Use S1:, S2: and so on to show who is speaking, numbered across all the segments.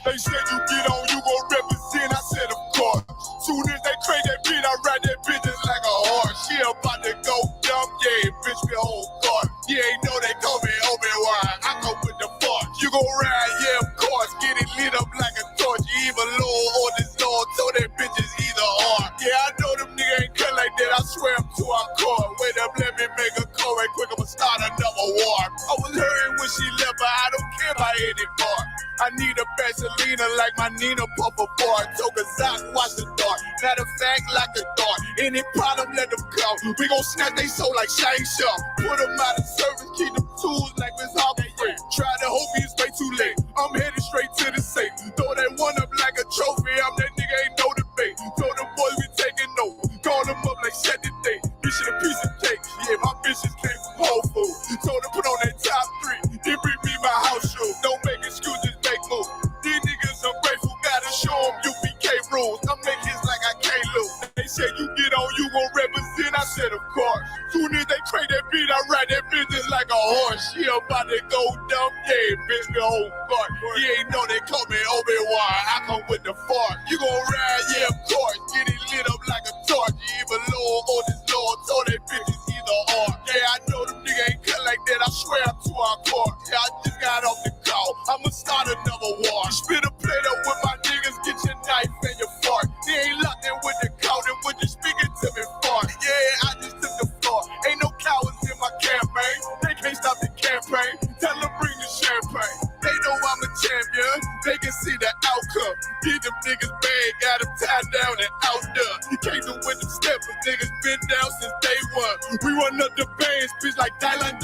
S1: They said you get on, you gon' represent. I said, of course. Soon as they crank that beat, I ride that bitch just like a horse. She about to go dumb, yeah, bitch, me whole car. You ain't know they call me Obi-Wan. I go with the force. You gon' ride, yeah, of course. Get it lit up like a torch. You either low or this Lord, so that bitch is either or. Yeah, I know them niggas ain't cut like that. I swear I'm to our core. Wait up, let me make a call right quick. I'ma start another war. I was hurting when she left, but I don't care about any part. I need a Vaseline like my Nina Puffer bar. Took a Zoc, watch the dark. Matter of fact, like a dart. Any problem, let them come. We gon' snatch they soul like Shane Sharp. Put them out of service, keep them tools like Miss Hawkins. Try to hope it's way too late. I'm headed straight to the safe. Throw that one up like a trophy. I'm that nigga, ain't no debate. Told them boys we taking over. Call them up like set the date. Bitch a piece of cake. Yeah, my bitches came from Whole Foods. Told them put on that top 3. Then bring me my house shoes. Don't make excuses, make moves. These niggas ungrateful, gotta show them UPK rules. I'm making hits like I can't lose. They said you get on, you gon' represent. I said of course. Soon as they crank that beat, I ride that bitch just like a horse. She about to go dumb, yeah, bitch, the whole part. You ain't know they call me Obi-Wan. I come with the fart. You gon' ride, yeah, of course. Get it lit up like a torch. You either low or this Lord, so that bitch is either or. Yeah, I know them niggas ain't cut like that. I swear I'm to our core. Yeah, I just got off the call. I'ma start another war. Spit a plate up with my niggas, get your knife and your fork. They ain't locked in with the count and with the speaking to me fart. Yeah, I just took the floor. Ain't no cowards in my campaign. They can't stop the campaign. Tell them bring the champagne. They know I'm a champion. They can see the outcome. Get them niggas bad, got them tied down and outdone. You can't do with them steppers. Niggas been down since day one. We run up the bands, bitch, like Dylan.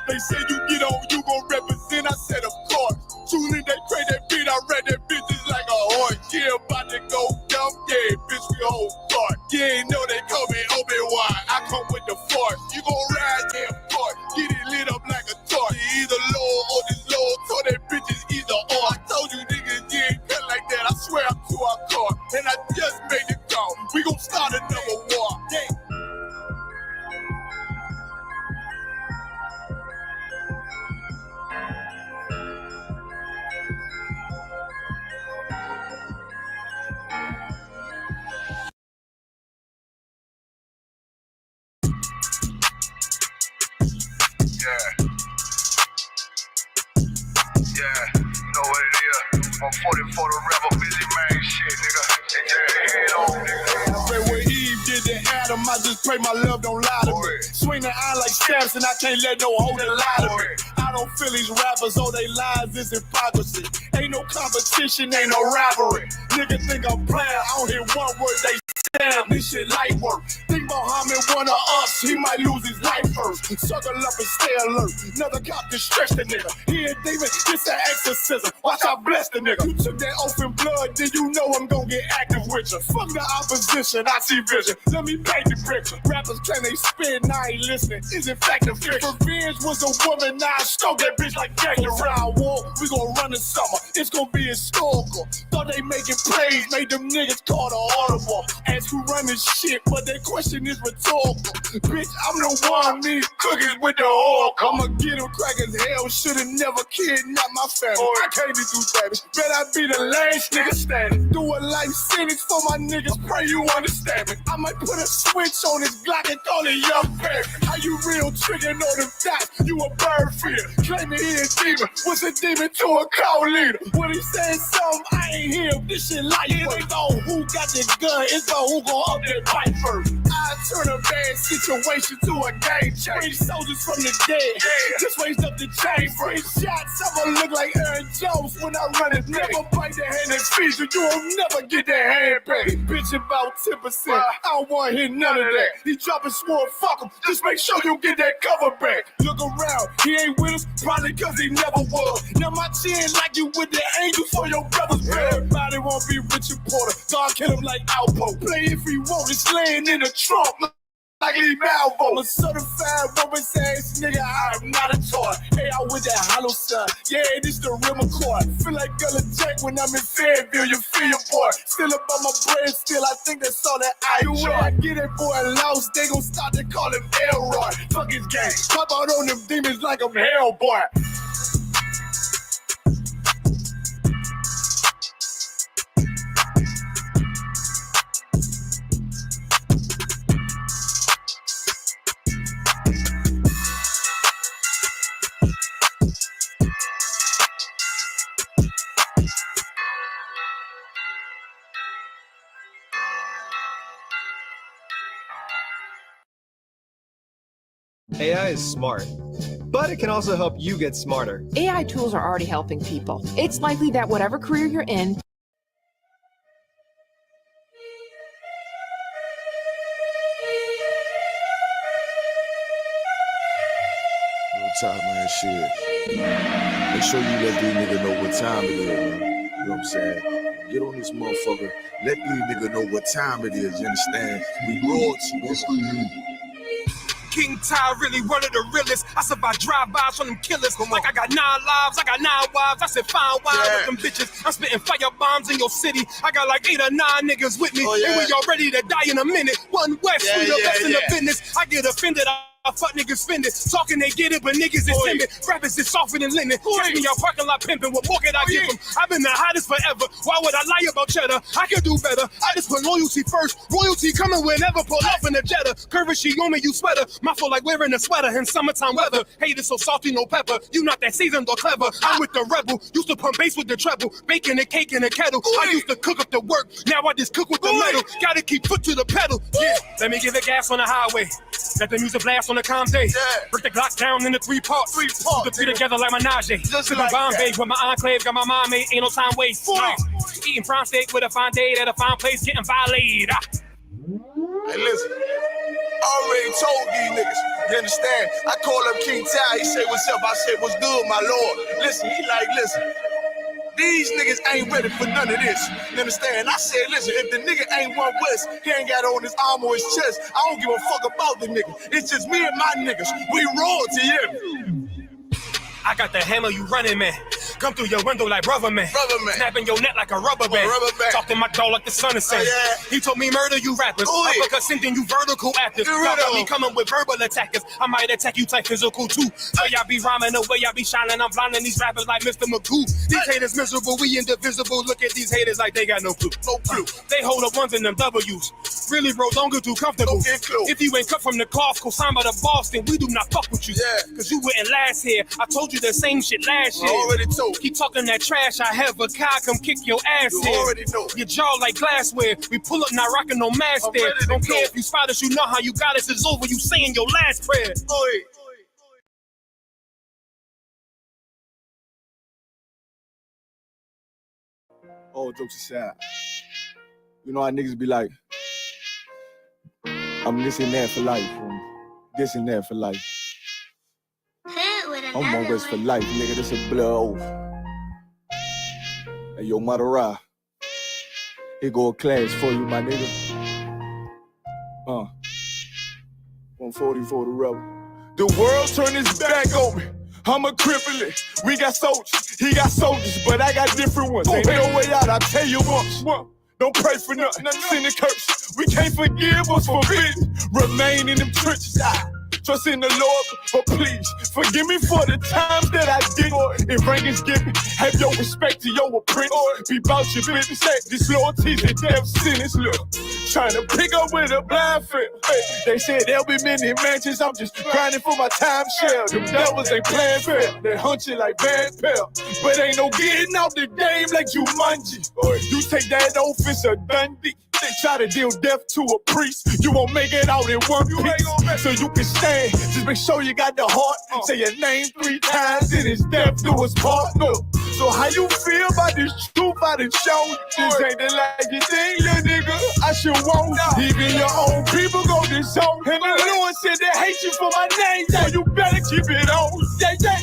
S1: They say you get on, you gon' represent. I said, of course. Soon as they crank that beat, I read that bitch just like a horse. Yeah, about to go dumb, yeah, bitch, we whole part. You ain't know they call me Obi-Wan. I come with the force. You gon' ride, yeah, of course. Get it lit up like a torch. You either low or this Lord, so that bitch is either or. I told you niggas, you ain't cut like that. I swear I'm to our car. And I just made the call. We gon' start another war. Yeah.
S2: Yeah, you know what it is. I'm 40 for the rebel, busy man shit, nigga. Head on, nigga.
S1: Pray where Eve did to Adam, I just pray my love don't lie to me. Swing the eye like stamps and I can't let no holder lie to me. I don't feel these rappers, all they lies is hypocrisy. Ain't no competition, ain't no rivalry. Nigga think I'm playing, I don't hear one word they damn, this shit light work. Think Muhammad one of us, he might lose his life first. Circle up and stay alert. Another cop to stretch the nigga. He a demon, it's an exorcism. Watch I bless the nigga. You took that oath in blood, then you know I'm gonna get active with you. Fuck the opposition, I see vision. Let me paint the picture. Rappers claim they spit, now I ain't listening. Is in fact a fiction. Revenge was a woman, now I stroke that bitch like Jackie. Round war, we gon' run the summer. It's gonna be historical. Thought they making plays, made them niggas call the audible. Who run this shit, but that question is rhetorical. Bitch, I'm the one, me cookies with the oil. I'ma get them crack as hell, should've never kidnapped my family. I can't do damage, bet I be the last nigga standing. Do a life sentence for my niggas, pray you understand me. I might put a switch on this Glock and call it Young Perry. How you real triggering on them dots, you a bird feeder. Claiming he a demon, what's a demon to a cult leader? When he said something, I ain't hear him, this shit like it ain't on who got the gun, it's on who gon' up that pipe first. I turn a bad situation to a game change. Soldiers from the dead, just raised up the chain. Free shots, I'ma look like Aaron Jones when I run it. Never bite the hand and feed you, you will never get that hand back. Bitch about 10%, I don't wanna hear none of that. He dropping swore, fuck him, just make sure you get that cover back. Look around, he ain't with us, probably cause he never was. Now my chin like you with the angels for your brother's bed. Everybody won't be Richard Porter, God kill him like Alpo. Play if he won't, it's laying in the trunk like Lee Malvo. I'm a certified woman's ass nigga, I am not a toy. Hey, I with that hollow son, yeah, this the real McCoy. Feel like Gullah Jack when I'm in Fayetteville, you feel your boy. Still up on my bread, still I think that's all that I enjoy. When I get that boy lost, they gon' start to call him Elroy. Fuck his gang, pop out on them demons like I'm Hellboy.
S3: AI is smart, but it can also help you get smarter.
S4: AI tools are already helping people. It's likely that whatever career you're in,
S1: Time, man, shit. Make sure you let these niggas know what time it is, man. You know what I'm saying? Get on this motherfucker. Let these niggas know what time it is, you understand? We royalty. That's what you need.
S5: King Ty really one of the realest. I survive drive-bys from them killers. Like I got 9 lives, I got 9 wives. I said fine wine with them bitches. I'm spitting fire bombs in your city. I got like 8 or 9 niggas with me. And we all ready to die in a minute. One West, we the best in the business. I get offended. I fuck niggas spending, talking they get it, but niggas is timid. Rappers is softer than linen. Catch me out parking lot pimping. What more could I give them? I've been the hottest forever. Why would I lie about cheddar? I can do better. I just put loyalty first. Royalty coming whenever. Pull off in the Jetta. Curvacy on me, you sweater. My feel like wearing a sweater in summertime weather. Haters so salty, no pepper. You not that seasoned or clever. I'm with the rebel. Used to pump bass with the treble. Baking the cake in a kettle. I used to cook up the work. Now I just cook with the metal. Gotta keep foot to the pedal. Yeah, let me give it gas on the highway. Let the music blast on the calm day. Break the Glock down into 3 parts. Put the 3 together like Menage. Just like Bombay with my enclave. Got my mind made. Ain't no time waste. Eating prawn steak with a fine date at a fine place. Getting violated.
S1: Hey, listen. I already told these niggas. You understand? I call him King Ty. He say, what's up? I say, what's good, my lord? Listen, he like, listen. These niggas ain't ready for none of this. You understand? I said, listen, if the nigga ain't one West, he ain't got it on his arm or his chest. I don't give a fuck about the nigga. It's just me and my niggas. We royalty, yeah.
S5: I got the hammer, you running, man. Come through your window like rubber man. Snapping your neck like a rubber band. Talking my dog like the sun is saying. He told me murder you rappers. Uppercut sending you vertical actors. Got me coming with verbal attackers. I might attack you type physical too. So y'all be rhyming the way y'all be shining. I'm blinding these rappers like Mr. Magoo. These haters miserable, we indivisible. Look at these haters like they got no clue. No clue. They hold up ones in them W's. Really bro, don't get too comfortable. If you ain't cut from the cloth, co-signed by the boss, then we do not fuck with you. Cause you wouldn't last here. I told you the same shit last year.
S1: Already told.
S5: Keep talking that trash, I have a car come kick your ass
S1: You
S5: here.
S1: already know.
S5: Your jaw like glassware. We pull up not rocking no mask there. Don't care if you spot us, you know how you got us. It's over, you saying your last prayer.
S6: All jokes aside, you know how niggas be like, I'm this and that for life, this and that for life. I'm one West for life, nigga, this a blood oath. Hey, yo, Madara, here go a class for you, my nigga. 140 for the rebel. The world turned its back on me. I'm a cripple. We got soldiers, he got soldiers, but I got different ones. Ain't no way out, I'll tell you once. Don't pray for nothing, sin and curse. We can't forgive what's forbidden. Remain in them trenches. Trust in the Lord, but please forgive me for the times that I did. If rank is given, have your respect to your apprentice. Be about your business. This loyalty's a death sentence. Look, trying to pick up with a blind fit. They said there'll be many mansions. I'm just grinding for my time share. Them devils ain't playing fair. They hunt you like Van Pelt. But ain't no getting out the game like Jumanji. You take that oath, it's a Dundee. They try to deal death to a priest. You won't make it out in one piece. So you can stand. Just make sure you got the heart. Say your name 3 times and it's death do us part. So how you feel about this truth I done shown? This ain't the life you think, little nigga. I should want. Even your own people go this zone. And the Lord said they hate you for my name. So you better keep it on.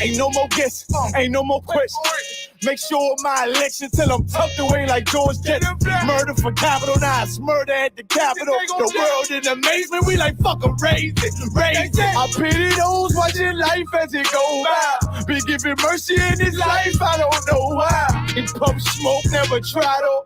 S6: Ain't no more guessing. Ain't no more questions. Make sure my election till I'm tucked away like George Jetson. Murder for capital, now it's murder at the Capitol. The world in amazement, we like fuck 'em, raise it. I pity those watching life as it goes by. Be giving mercy in this life, I don't know why. In pump smoke, never try to.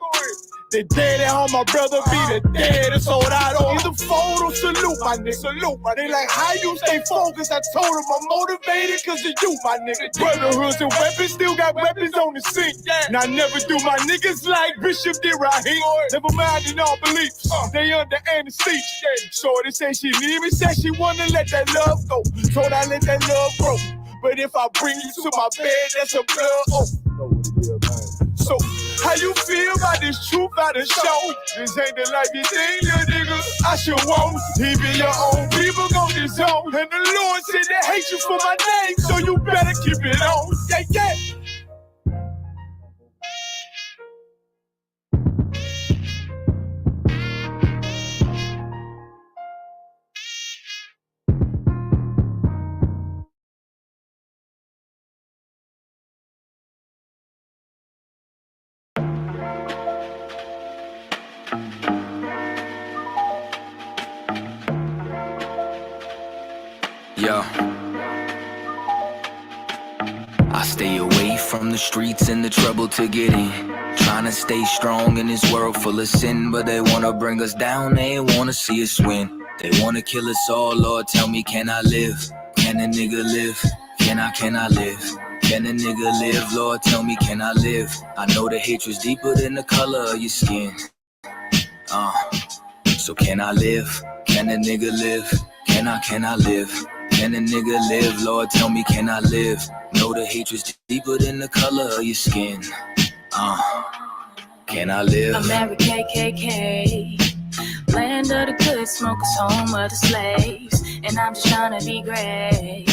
S6: The dead at home, my brother be the dead, it's all I don't. Either fold or salute, my nigga. They like, how you stay focused? I told them I'm motivated cause of you, my nigga. Brotherhoods and weapons, still got weapons on the scene. And I never do my niggas like Bishop did Raheem. Never mind in all beliefs, they under anesthesia. Shorty say she need me, said she wanna let that love go. Told I let that love grow. But if I bring you to my bed, that's a blood oath. So, how you feel about this truth I done show? This ain't the life you think, little nigga. I should want. Even your own people gon' disown. And the Lord said they hate you for my name, so you better keep it on. Yeah, yeah.
S7: Yo, I stay away from the streets and the trouble to get in. Trying to stay strong in this world full of sin, but they wanna bring us down, they wanna see us win. They wanna kill us all, Lord, tell me, can I live? Can a nigga live? Can I live? Can a nigga live? Lord, tell me, can I live? I know the hatred's deeper than the color of your skin. So can I live? Can a nigga live? Can I live? Can a nigga live? Lord, tell me, can I live? Know the hatred's deeper than the color of your skin. Can I live?
S8: America, KKK, land of the good smokers, home of the slaves. And I'm just trying to be great.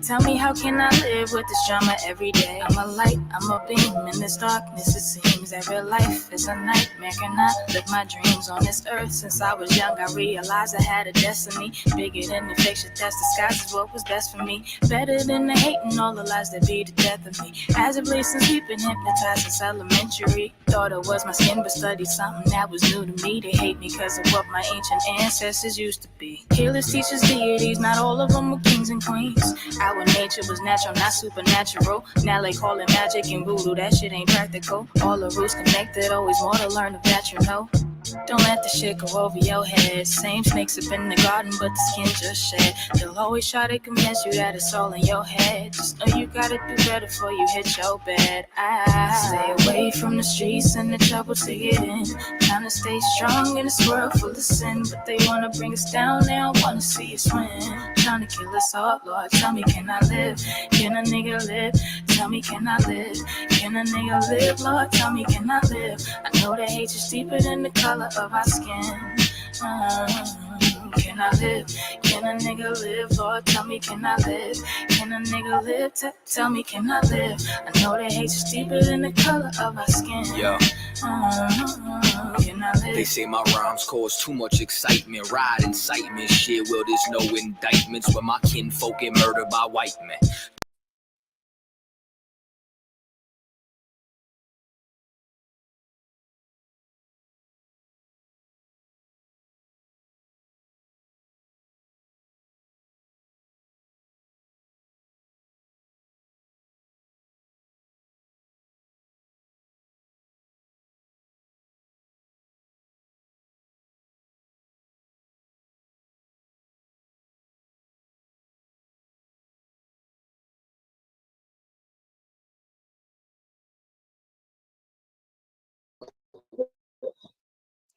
S8: Tell me, how can I live with this drama every day? I'm a light, I'm a beam in this darkness. It seems that real life is a nightmare. Can I live my dreams on this earth? Since I was young, I realized I had a destiny bigger than the fiction that's disguised what was best for me. Better than the hate and all the lies that be the death of me. As of late, since we've been hypnotized since elementary, thought it was my skin, but studied something that was new to me. They hate me because of what my ancient ancestors used to be. Healers, teachers, deities, not all of them were kings and queens. Our nature was natural, not supernatural. Now they call it magic and voodoo, that shit ain't practical. All the roots connected, always more to learn of that, you know. Don't let the shit go over your head. Same snakes up in the garden, but the skin just shed. They'll always try to convince you that it's all in your head. Just know you gotta do better before you hit your bed. I stay away from the streets and the trouble to get in. Trying to stay strong in this world full of sin, but they wanna bring us down, they don't wanna see us win. Trying to kill us all, Lord, tell me, can I live? Can a nigga live? Tell me, can I live? Can a nigga live? Lord, tell me, can I live? I know the hate is deeper than the color of our skin. Can I live? Can a nigga live? Lord, tell me, can I live? Can a nigga live? Tell me, can I live? I know the hate is deeper than the color of our skin.
S7: Yo.
S8: Can I live?
S7: They say my rhymes cause too much excitement. Ride incitement, shit, well there's no indictments when my kinfolk get murdered by white men.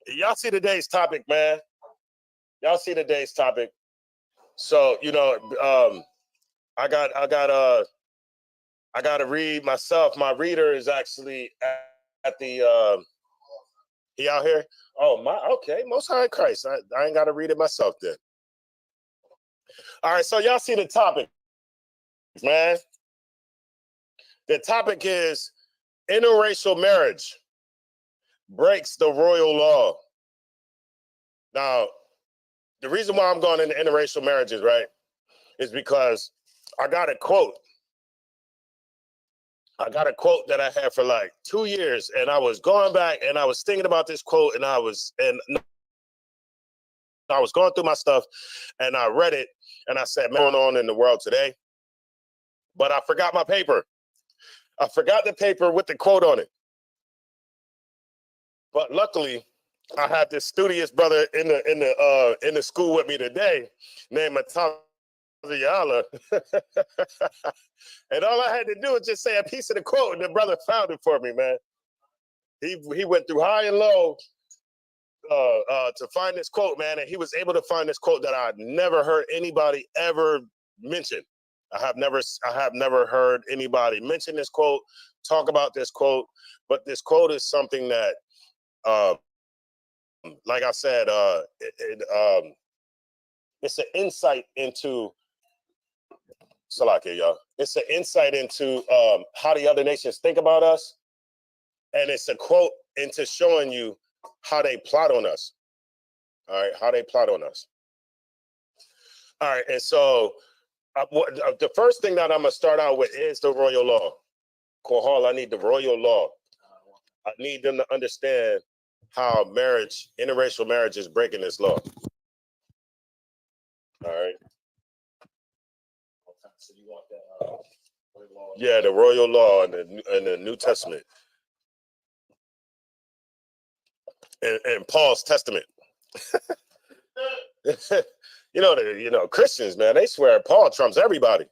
S9: Y'all see today's topic, man. Y'all see today's topic. So, you know, I gotta read myself. My reader is actually at the he out here. Oh my, okay, Most High Christ. I ain't gotta read it myself then. All right, so y'all see the topic, man. The topic is interracial marriage breaks the royal law. Now, the reason why I'm going into interracial marriages, right, is because I got a quote. I got a quote that I had for like 2 years, and I was going back and I was thinking about this quote, and I was going through my stuff, and I read it, and I said, "Man, what's going on in the world today?" But I forgot my paper. I forgot the paper with the quote on it. But luckily, I had this studious brother in the school with me today, named Matazayala. And all I had to do was just say a piece of the quote, and the brother found it for me, man. He went through high and low to find this quote, man, and he was able to find this quote that I never heard anybody ever mention. I have never heard anybody mention this quote, talk about this quote, but this quote is something that, like I said, it's an insight into Salakia, y'all. It's an insight into how the other nations think about us, and it's a quote into showing you how they plot on us. All right, how they plot on us. All right, and so the first thing that I'm gonna start out with is the royal law. Kohal, I need the royal law. I need them to understand how marriage, interracial marriage, is breaking this law. All right. So you want that? Yeah, the royal law in the New Testament, and Paul's Testament. You know, Christians, man, they swear Paul trumps everybody.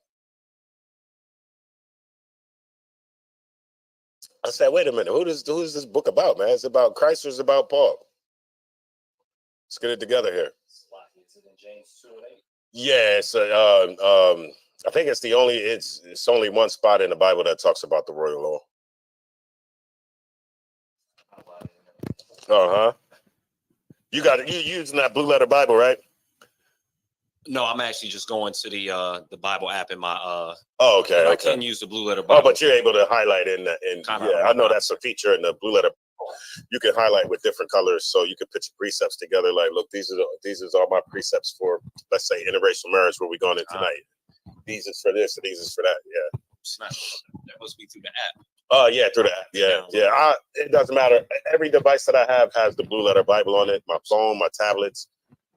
S9: I said, wait a minute, who is this book about, man? It's about Christ or it's about Paul? Let's get it together here. Yeah, it's I think it's it's only one spot in the Bible that talks about the royal law. You got it. You using that blue letter Bible, right?
S10: No, I'm actually just going to the Bible app in my
S9: Oh, okay.
S10: I can use the blue letter Bible.
S9: Oh, but you're able to highlight in yeah, I know that's a feature in the blue letter. You can highlight with different colors, so you can put your precepts together. Like, look, these are all my precepts for, let's say, interracial marriage, where we're going in tonight. These is for this, and these is for that. Yeah.
S10: That must be through the app.
S9: Oh, yeah, through the app. Yeah. It doesn't matter. Every device that I have has the blue letter Bible on it. My phone, my tablets.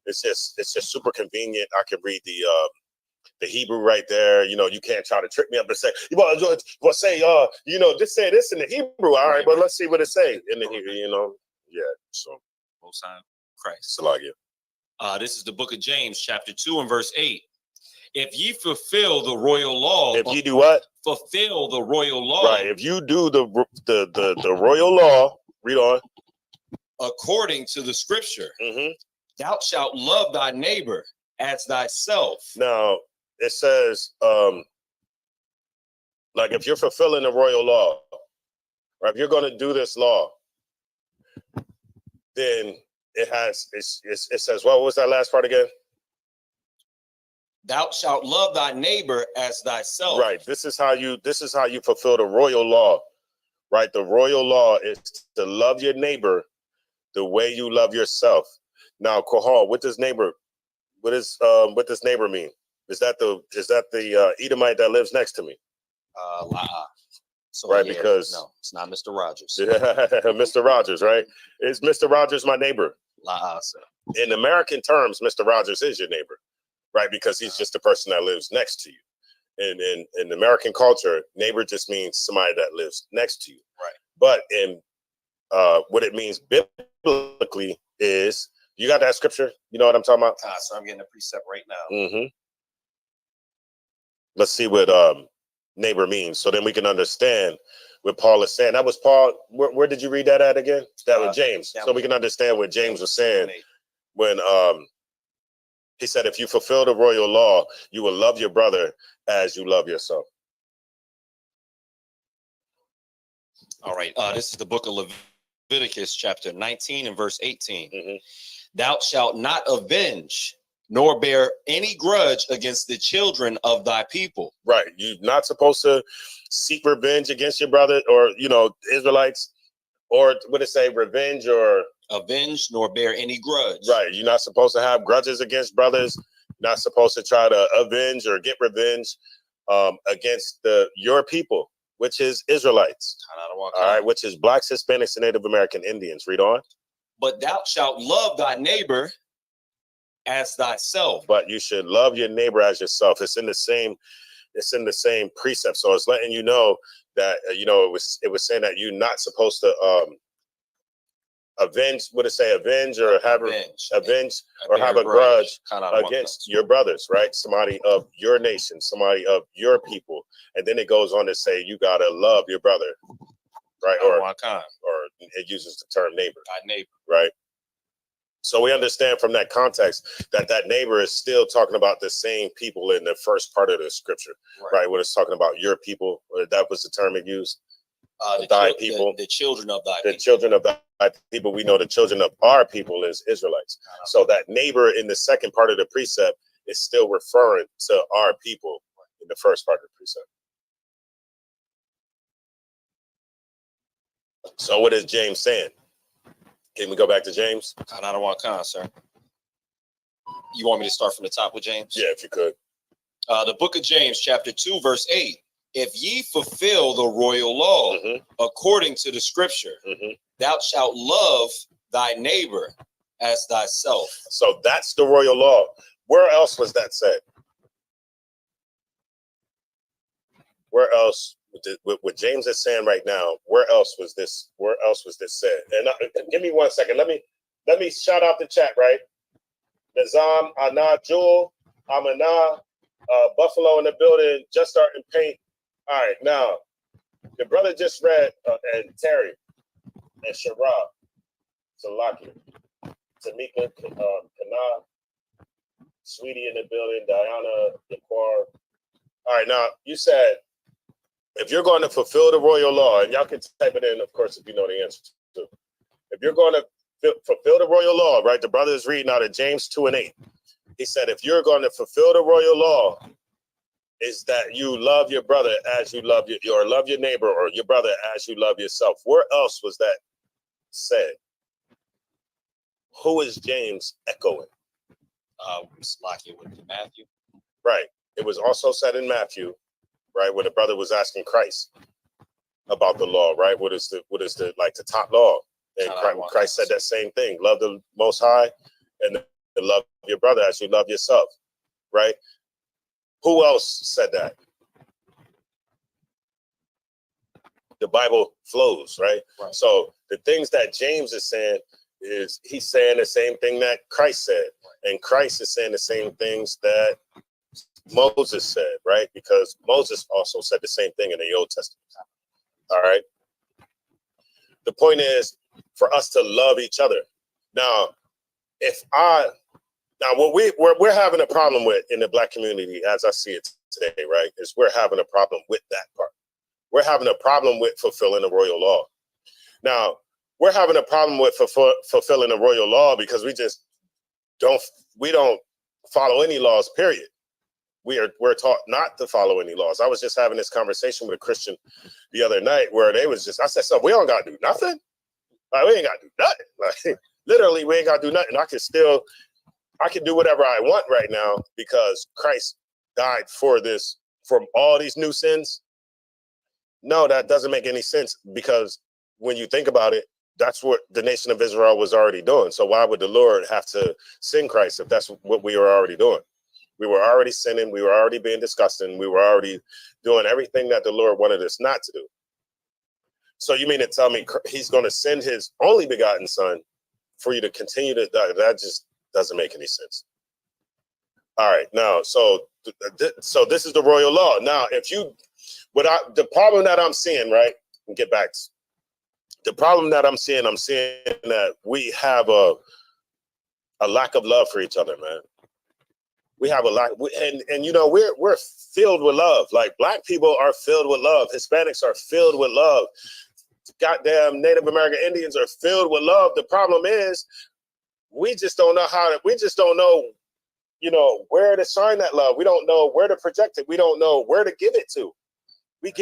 S9: It's just super convenient. I can read the Hebrew right there. You know, you can't try to trick me up and say, well, say, just say this in the Hebrew. All right, but let's see what it say in the Hebrew, you know. Yeah, so.
S10: Most High Christ.
S9: Salagia.
S10: This is the book of James, chapter 2 and verse 8. If ye fulfill the royal law.
S9: If you do what?
S10: Fulfill the royal law.
S9: Right, if you do the royal law, read on.
S10: According to the scripture.
S9: Mm-hmm.
S10: Thou shalt love thy neighbor as thyself.
S9: Now, it says, like, if you're fulfilling the royal law, or if you're going to do this law, then it says, what was that last part again?
S10: Thou shalt love thy neighbor as thyself.
S9: Right. This is how you fulfill the royal law. Right. The royal law is to love your neighbor the way you love yourself. Now, Kohal, what does neighbor mean? Is that the Edomite that lives next to me?
S10: So,
S9: right,
S10: yeah,
S9: because
S10: no, it's not Mr. Rogers.
S9: Mr. Rogers, right? Is Mr. Rogers my neighbor?
S10: Sir.
S9: In American terms, Mr. Rogers is your neighbor, right? Because he's just the person that lives next to you. In American culture, neighbor just means somebody that lives next to you.
S10: Right.
S9: But in what it means biblically is, you got that scripture? You know what I'm talking about?
S10: So I'm getting a precept right now.
S9: Mm-hmm. Let's see what neighbor means, so then we can understand what Paul is saying. That was Paul. Where did you read that at again? That was James. So we can understand what James was saying when he said, if you fulfill the royal law, you will love your brother as you love yourself.
S10: All right. This is the book of Leviticus, chapter 19 and verse 18.
S9: Mm-hmm.
S10: Thou shalt not avenge, nor bear any grudge against the children of thy people.
S9: Right. You're not supposed to seek revenge against your brother, or, Israelites, or what it say, revenge or
S10: avenge, nor bear any grudge.
S9: Right. You're not supposed to have grudges against brothers. You're not supposed to try to avenge or get revenge against your people, which is Israelites. All right. Which is Blacks, Hispanics, and Native American Indians. Read on.
S10: But thou shalt love thy neighbor as thyself.
S9: But you should love your neighbor as yourself. It's in the same precept. So it's letting you know that it was saying that you're not supposed to avenge. What it say? Avenge or have a grudge against your brothers, right? Somebody of your nation, somebody of your people, and then it goes on to say you gotta love your brother, right? Or it uses the term neighbor. Right? So we understand from that context that neighbor is still talking about the same people in the first part of the scripture, right? When it's talking about your people, that was the term it used.
S10: Thy people, the children of thy people.
S9: Children of thy people. We know the children of our people is Israelites. So that neighbor in the second part of the precept is still referring to our people in the first part of the precept. So what is James saying? Can we go back to James?
S10: I don't want to sir. You want me to start from the top with James?
S9: Yeah, if you could.
S10: The book of James, chapter 2, verse 8. If ye fulfill the royal law according to the scripture, thou shalt love thy neighbor as thyself.
S9: So that's the royal law. Where else was that said? Where else? What James is saying right now, where else was this? Where else was this said? And give me 1 second. Let me shout out the chat, right? Nizam, Anna, Jewel, Amana, Buffalo in the building, just starting paint. All right, now the brother just read, and Terry and Sharab, Salaki, Tamika, Kana, Sweetie in the building, Diana, Daquar. All right, now you said if you're going to fulfill the royal law, and y'all can type it in, of course, if you know the answer to. If you're going to fulfill the royal law, right? The brother is reading out of James 2:8. He said, if you're going to fulfill the royal law, is that you love your brother as you love or love your neighbor or your brother as you love yourself. Where else was that said? Who is James echoing?
S10: It's like it with Matthew.
S9: Right. It was also said in Matthew, right, where the brother was asking Christ about the law, right? What is the like the top law? And Christ said that same thing. Love the Most High and love your brother as you love yourself, right? Who else said that? The Bible flows, right? So the things that James is saying is he's saying the same thing that Christ said. And Christ is saying the same things that Moses said, right? Because Moses also said the same thing in the Old Testament. All right. The point is for us to love each other. Now, what we're having a problem with in the Black community, as I see it today, right, is we're having a problem with that part. We're having a problem with fulfilling the royal law. Now, we're having a problem with fulfilling the royal law because we don't follow any laws, period. We're taught not to follow any laws. I was just having this conversation with a Christian the other night where I said, so we don't got to do nothing. Like, we ain't got to do nothing. Like, literally, we ain't got to do nothing. I can do whatever I want right now because Christ died for all these new sins. No, that doesn't make any sense because when you think about it, that's what the nation of Israel was already doing. So why would the Lord have to send Christ if that's what we were already doing? We were already sinning. We were already being disgusting. We were already doing everything that the Lord wanted us not to do. So you mean to tell me he's going to send his only begotten son for you to continue to die? That just doesn't make any sense. All right. Now, so this is the royal law. Now, the problem that I'm seeing, right, and get back to the problem that I'm seeing that we have a lack of love for each other, man. We have a lot, and you know, we're filled with love. Like Black people are filled with love. Hispanics are filled with love. Goddamn Native American Indians are filled with love. The problem is we just don't know you know, where to shine that love. We don't know where to project it. We don't know where to give it to. We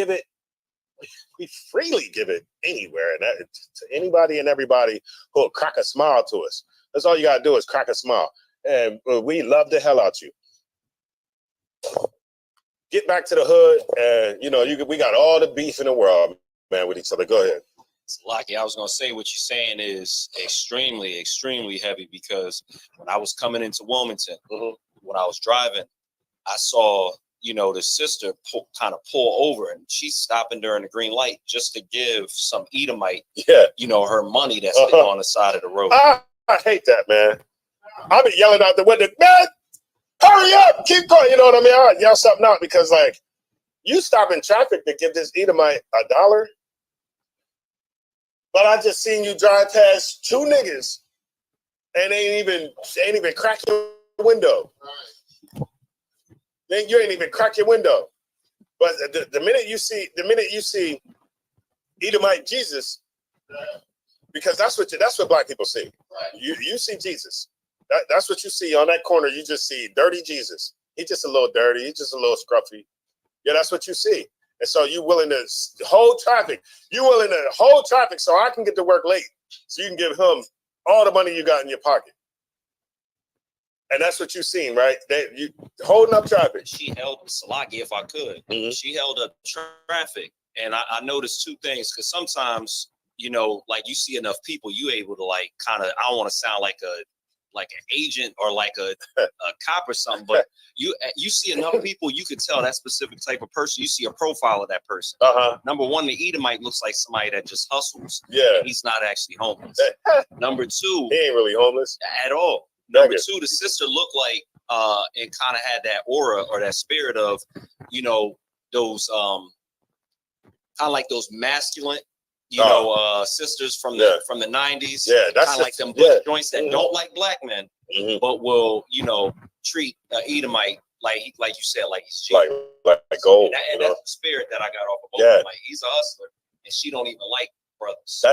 S9: freely give it anywhere, and to anybody and everybody who'll crack a smile to us. That's all you gotta do is crack a smile. And we love the hell out you. Get back to the hood, and you know, we got all the beef in the world, man, with each other. Go ahead.
S10: Lucky, I was gonna say what you're saying is extremely, extremely heavy because when I was coming into Wilmington, when I was driving, I saw, you know, the sister kind of pull over, and she's stopping during the green light just to give some Edomite, you know, her money that's sitting on the side of the road.
S9: I hate that, man. I be yelling out the window, man, hurry up, keep going. You know what I mean? I yell something out because, like, you stop in traffic to give this Edomite $1, but I just seen you drive past 2 niggas and ain't even crack your window. You ain't even crack your window. But the minute you see Edomite Jesus, because that's what black people see. You see Jesus. That's what you see on that corner. You just see dirty Jesus. He's just a little dirty. He's just a little scruffy. Yeah, that's what you see. And so you're willing to hold traffic. You're willing to hold traffic so I can get to work late. So you can give him all the money you got in your pocket. And that's what you've seen, right? You holding up traffic.
S10: She held Salaki, if I could.
S9: Mm-hmm.
S10: She held up traffic. And I noticed two things, because sometimes, you know, like you see enough people, you able to like kind of, I don't want to sound like an agent or like a cop or something, but you see enough people, you could tell that specific type of person. You see a profile of that person. Number one, the Edomite looks like somebody that just hustles.
S9: Yeah.
S10: He's not actually homeless. Number two,
S9: he ain't really homeless
S10: at all. Number two, the sister looked like and kind of had that aura or that spirit of, you know, those kind of like those masculine, you know, sisters from the 90s.
S9: Yeah, that's
S10: kind of like them bush joints that don't like black men, but will, you know, treat Edomite like you said, like he's cheap.
S9: Like gold.
S10: And that's the spirit that I got off of both of them. Like he's a hustler, and she don't even like brothers.
S9: That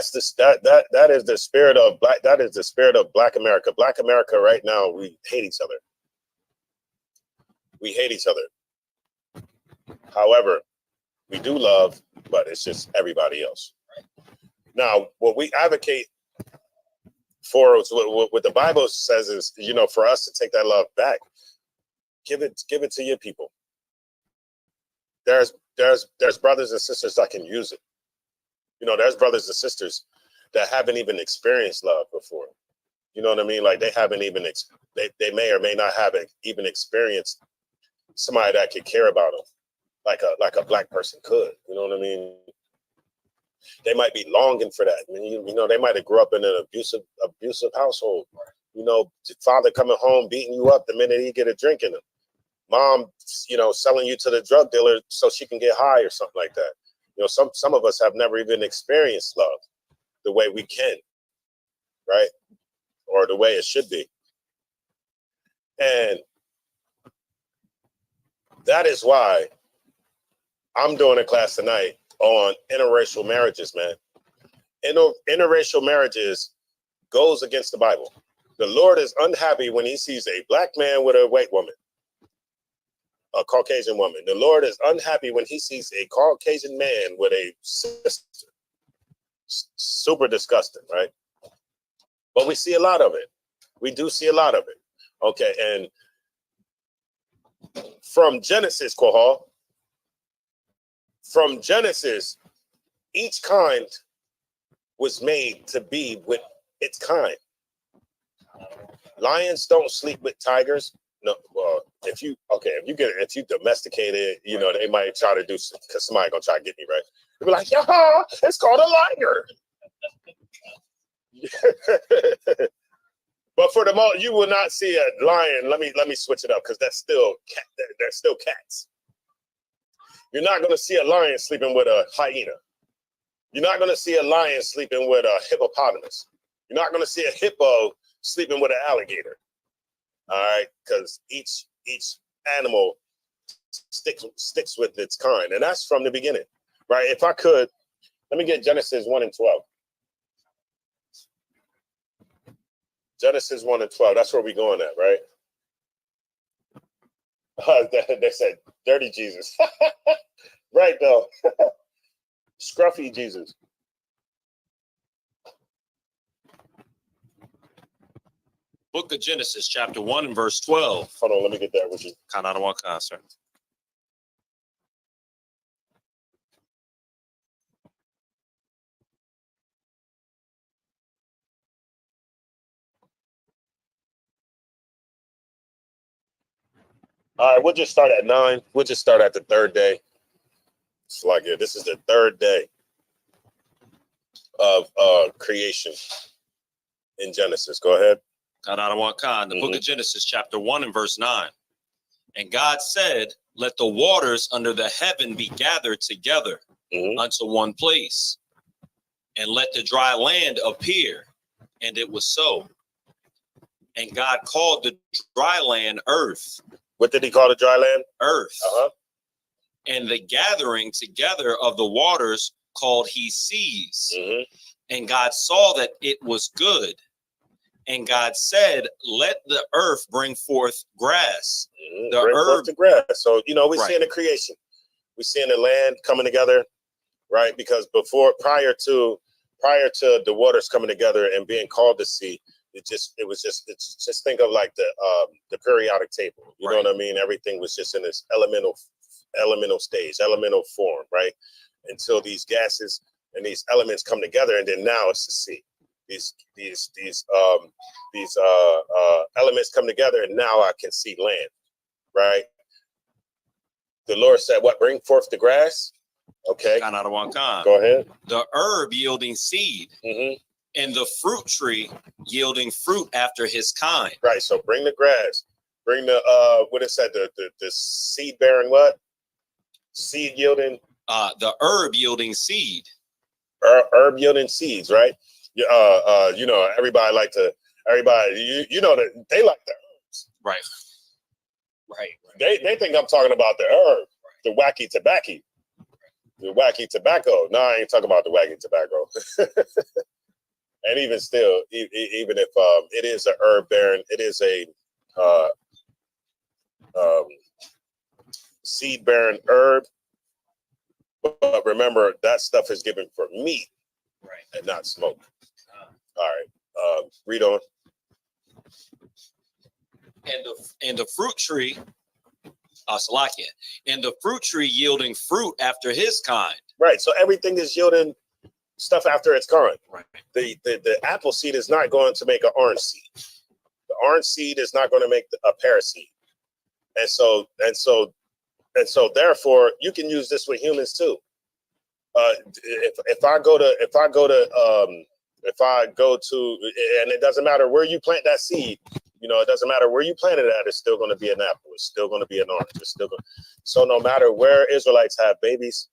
S9: is the spirit of black. That is the spirit of Black America. Black America right now, we hate each other. We hate each other. However, we do love, but it's just everybody else. Now, what we advocate for, what the Bible says is, you know, for us to take that love back, give it to your people. There's brothers and sisters that can use it. You know, there's brothers and sisters that haven't even experienced love before. You know what I mean? Like they haven't even, they may or may not have even experienced somebody that could care about them like a black person could. You know what I mean? They might be longing for that. I mean, you know, they might have grew up in an abusive household. You know, father coming home beating you up the minute he get a drink in him. Mom, you know, selling you to the drug dealer so she can get high or something like that. You know, some of us have never even experienced love the way we can, right? Or the way it should be. And that is why I'm doing a class tonight on interracial marriages, man. Interracial marriages goes against the Bible. The Lord is unhappy when he sees a black man with a white woman, a Caucasian woman. The Lord is unhappy when he sees a Caucasian man with a sister. Super disgusting, right? But we see a lot of it. We do see a lot of it. Okay, and from Genesis, Kohal, from Genesis, each kind was made to be with its kind. Lions don't sleep with tigers. No, well, if you domesticate it, you know, they might try to do, because somebody gonna try to get me, right? They'll be like, yeah, it's called a liger. But for the most, you will not see a lion. Let me switch it up, because that's still cat. They're still cats. You're not going to see a lion sleeping with a hyena. You're not going to see a lion sleeping with a hippopotamus. You're not going to see a hippo sleeping with an alligator. All right, because each animal sticks with its kind, and that's from the beginning, right? If I could, let me get Genesis 1:12. Genesis 1:12. That's where we're going at, right? They said dirty Jesus. Right, though. Scruffy Jesus.
S10: Book of Genesis, chapter 1 and verse 12.
S9: Hold on, let me get that with you.
S10: Kanadawa concert.
S9: All right, we'll just start at 9. We'll just start at the third day. It's like, yeah, this is the third day of creation in Genesis. Go ahead.
S10: The book of Genesis, chapter 1 and verse 9. And God said, let the waters under the heaven be gathered together unto one place, and let the dry land appear. And it was so. And God called the dry land earth.
S9: What did he call the dry land?
S10: Earth. And the gathering together of the waters called He Sees.
S9: Mm-hmm.
S10: And God saw that it was good. And God said, let the earth bring forth grass.
S9: Mm-hmm.
S10: The
S9: Bring
S10: herb,
S9: forth the grass. So, you know, we
S10: Right.
S9: see in the creation, we see in the land coming together, right? Because prior to the waters coming together and being called the sea, it's just think of like the periodic table. You know
S10: Right.
S9: what I mean? Everything was just in this elemental stage, elemental form, right? Until these gases and these elements come together, and then now it's the sea. These elements come together, and now I can see land, right? The Lord said, "What? Bring forth the grass." Okay. Go ahead.
S10: The herb yielding seed,
S9: Mm-hmm.
S10: and the fruit tree yielding fruit after his kind.
S9: Right. So bring the grass. Bring the what it said, the seed bearing what? Seed yielding.
S10: The herb yielding seed.
S9: Herb yielding seeds, right? You know, everybody you know that they like the herbs.
S10: Right. Right.
S9: They think I'm talking about the herb, the wacky tobacco. The wacky tobacco. No, I ain't talking about the wacky tobacco. And even still, even if it is a herb bearing, it is a seed bearing herb. But remember, that stuff is given for meat,
S10: right,
S9: and not smoke. All right, read on.
S10: And the fruit tree, Salakia, and the fruit tree yielding fruit after his kind.
S9: Right. So everything is yielding stuff after its kind.
S10: Right.
S9: The apple seed is not going to make an orange seed. The orange seed is not going to make a pear seed. And so therefore you can use this with humans too. If I go to and it doesn't matter where you plant that seed, you know, it doesn't matter where you plant it at, it's still going to be an apple. It's still going to be an orange. So no matter where Israelites have babies,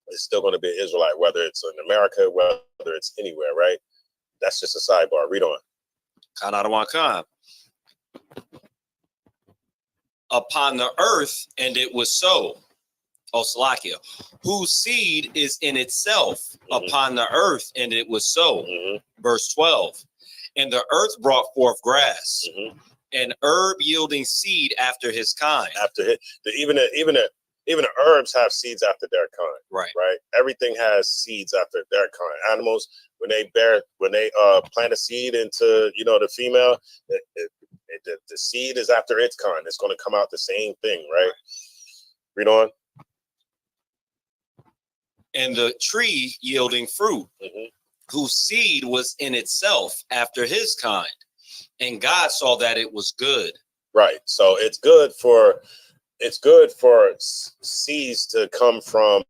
S9: it's still going to be an Israelite, whether it's in America, whether it's anywhere, right? That's just a sidebar. Read on.
S10: Upon the earth, and it was so. Salakia, whose seed is in itself upon the earth, and it was so. Verse 12. And the earth brought forth grass, and herb yielding seed after his kind.
S9: Even the herbs have seeds after their kind.
S10: Right.
S9: Right. Everything has seeds after their kind. Animals, when they plant a seed into, you know, the female, the seed is after its kind. It's going to come out the same thing, right? Read on.
S10: And the tree yielding fruit, whose seed was in itself after his kind. And God saw that it was good.
S9: Right. So it's good for seeds to come from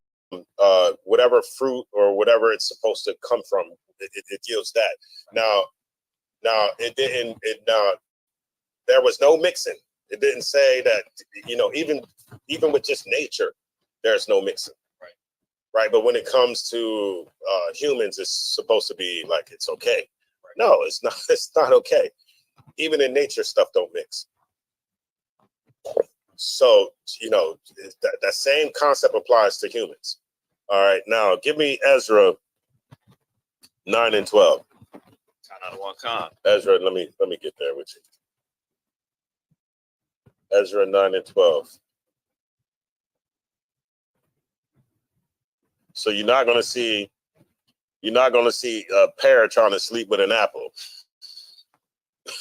S9: whatever fruit or whatever it's supposed to come from. It yields that. Now there was no mixing. It didn't say that, you know, even with just nature, there's no mixing. Right. But when it comes to humans, it's supposed to be like, it's okay. No, it's not. It's not okay. Even in nature, stuff don't mix. So, you know, that same concept applies to humans. All right. Now, give me Ezra 9 and 12. Ezra, let me get there with you. Ezra 9 and 12. So you're not gonna see a pear trying to sleep with an apple.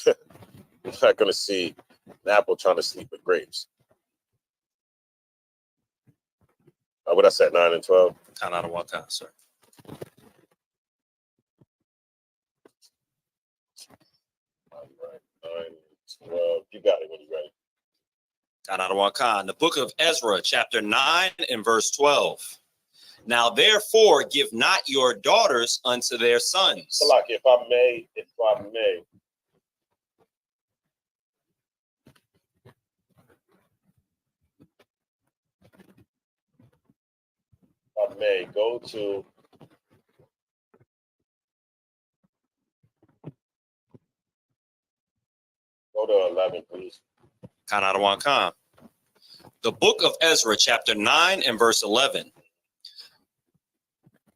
S9: You're not gonna see an apple trying to sleep with grapes. What I said, 9 and 12.
S10: Sir.
S9: All right, 9 and 12. You got it when you're ready.
S10: The book of Ezra, chapter 9 and verse 12. Now, therefore, give not your daughters unto their sons.
S9: Salaki, if I may. Go to Go to 11, please.
S10: The book of Ezra, chapter 9 and verse 11.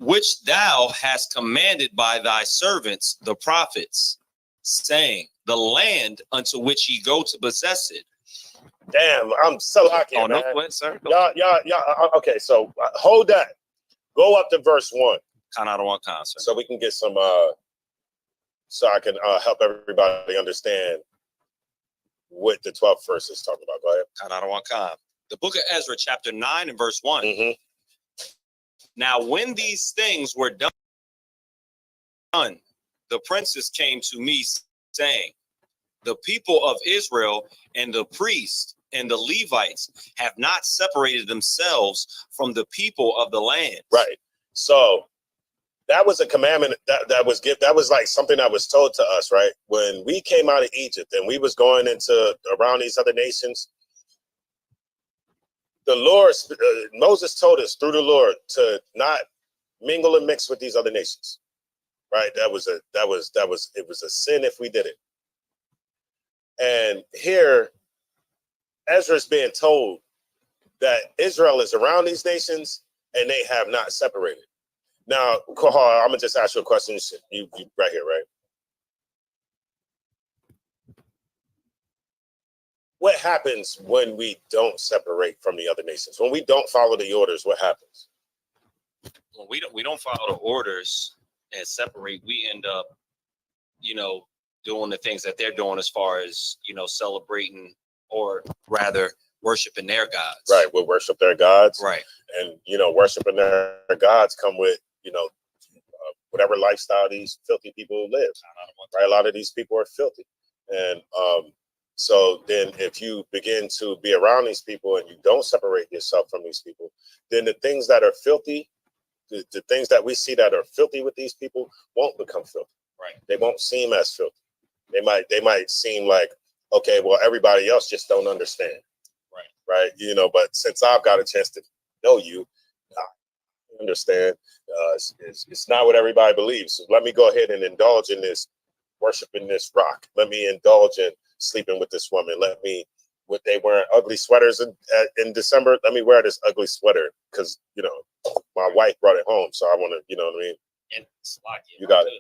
S10: which thou hast commanded by thy servants, the prophets, saying, the land unto which ye go to possess it.
S9: Damn, I'm so lucky.
S10: Oh,
S9: man.
S10: no, what, sir?
S9: Y'all. Okay, so hold that. Go up to verse 1.
S10: Kanada one con, sir.
S9: So we can get some, so I can help everybody understand what the 12th verse is talking about. Go ahead.
S10: Kanada one con. The book of Ezra, chapter 9 and verse 1.
S9: Mm-hmm.
S10: Now, when these things were done, the princes came to me, saying, the people of Israel and the priests and the Levites have not separated themselves from the people of the land.
S9: Right. So that was a commandment that was given. That was like something that was told to us, right? When we came out of Egypt and we was going into around these other nations, the Lord, Moses told us through the Lord to not mingle and mix with these other nations, right? It was a sin if we did it. And here, Ezra's being told that Israel is around these nations and they have not separated. Now, Kohar, I'm gonna just ask you a question. You right here, right? What happens when we don't separate from the other nations? When we don't follow the orders, what happens?
S10: When we don't follow the orders and separate, we end up, doing the things that they're doing as far as, celebrating or rather worshiping their gods.
S9: Right. We'll worship their gods.
S10: Right.
S9: And, worshiping their gods come with, whatever lifestyle these filthy people live. Right. A lot of these people are filthy. And so then if you begin to be around these people and you don't separate yourself from these people, then the things that are filthy, the things that we see that are filthy with these people won't become filthy.
S10: Right.
S9: They won't seem as filthy. They might seem like, okay, well, everybody else just don't understand. Right. Right. But since I've got a chance to know you, I understand. It's not what everybody believes. So let me go ahead and indulge in this, worshiping this rock. Let me indulge in sleeping with this woman. Let me, what they wearing ugly sweaters in December. Let me wear this ugly sweater because, my wife brought it home. So I want to, you know what I mean?
S10: And it's like,
S9: you got it.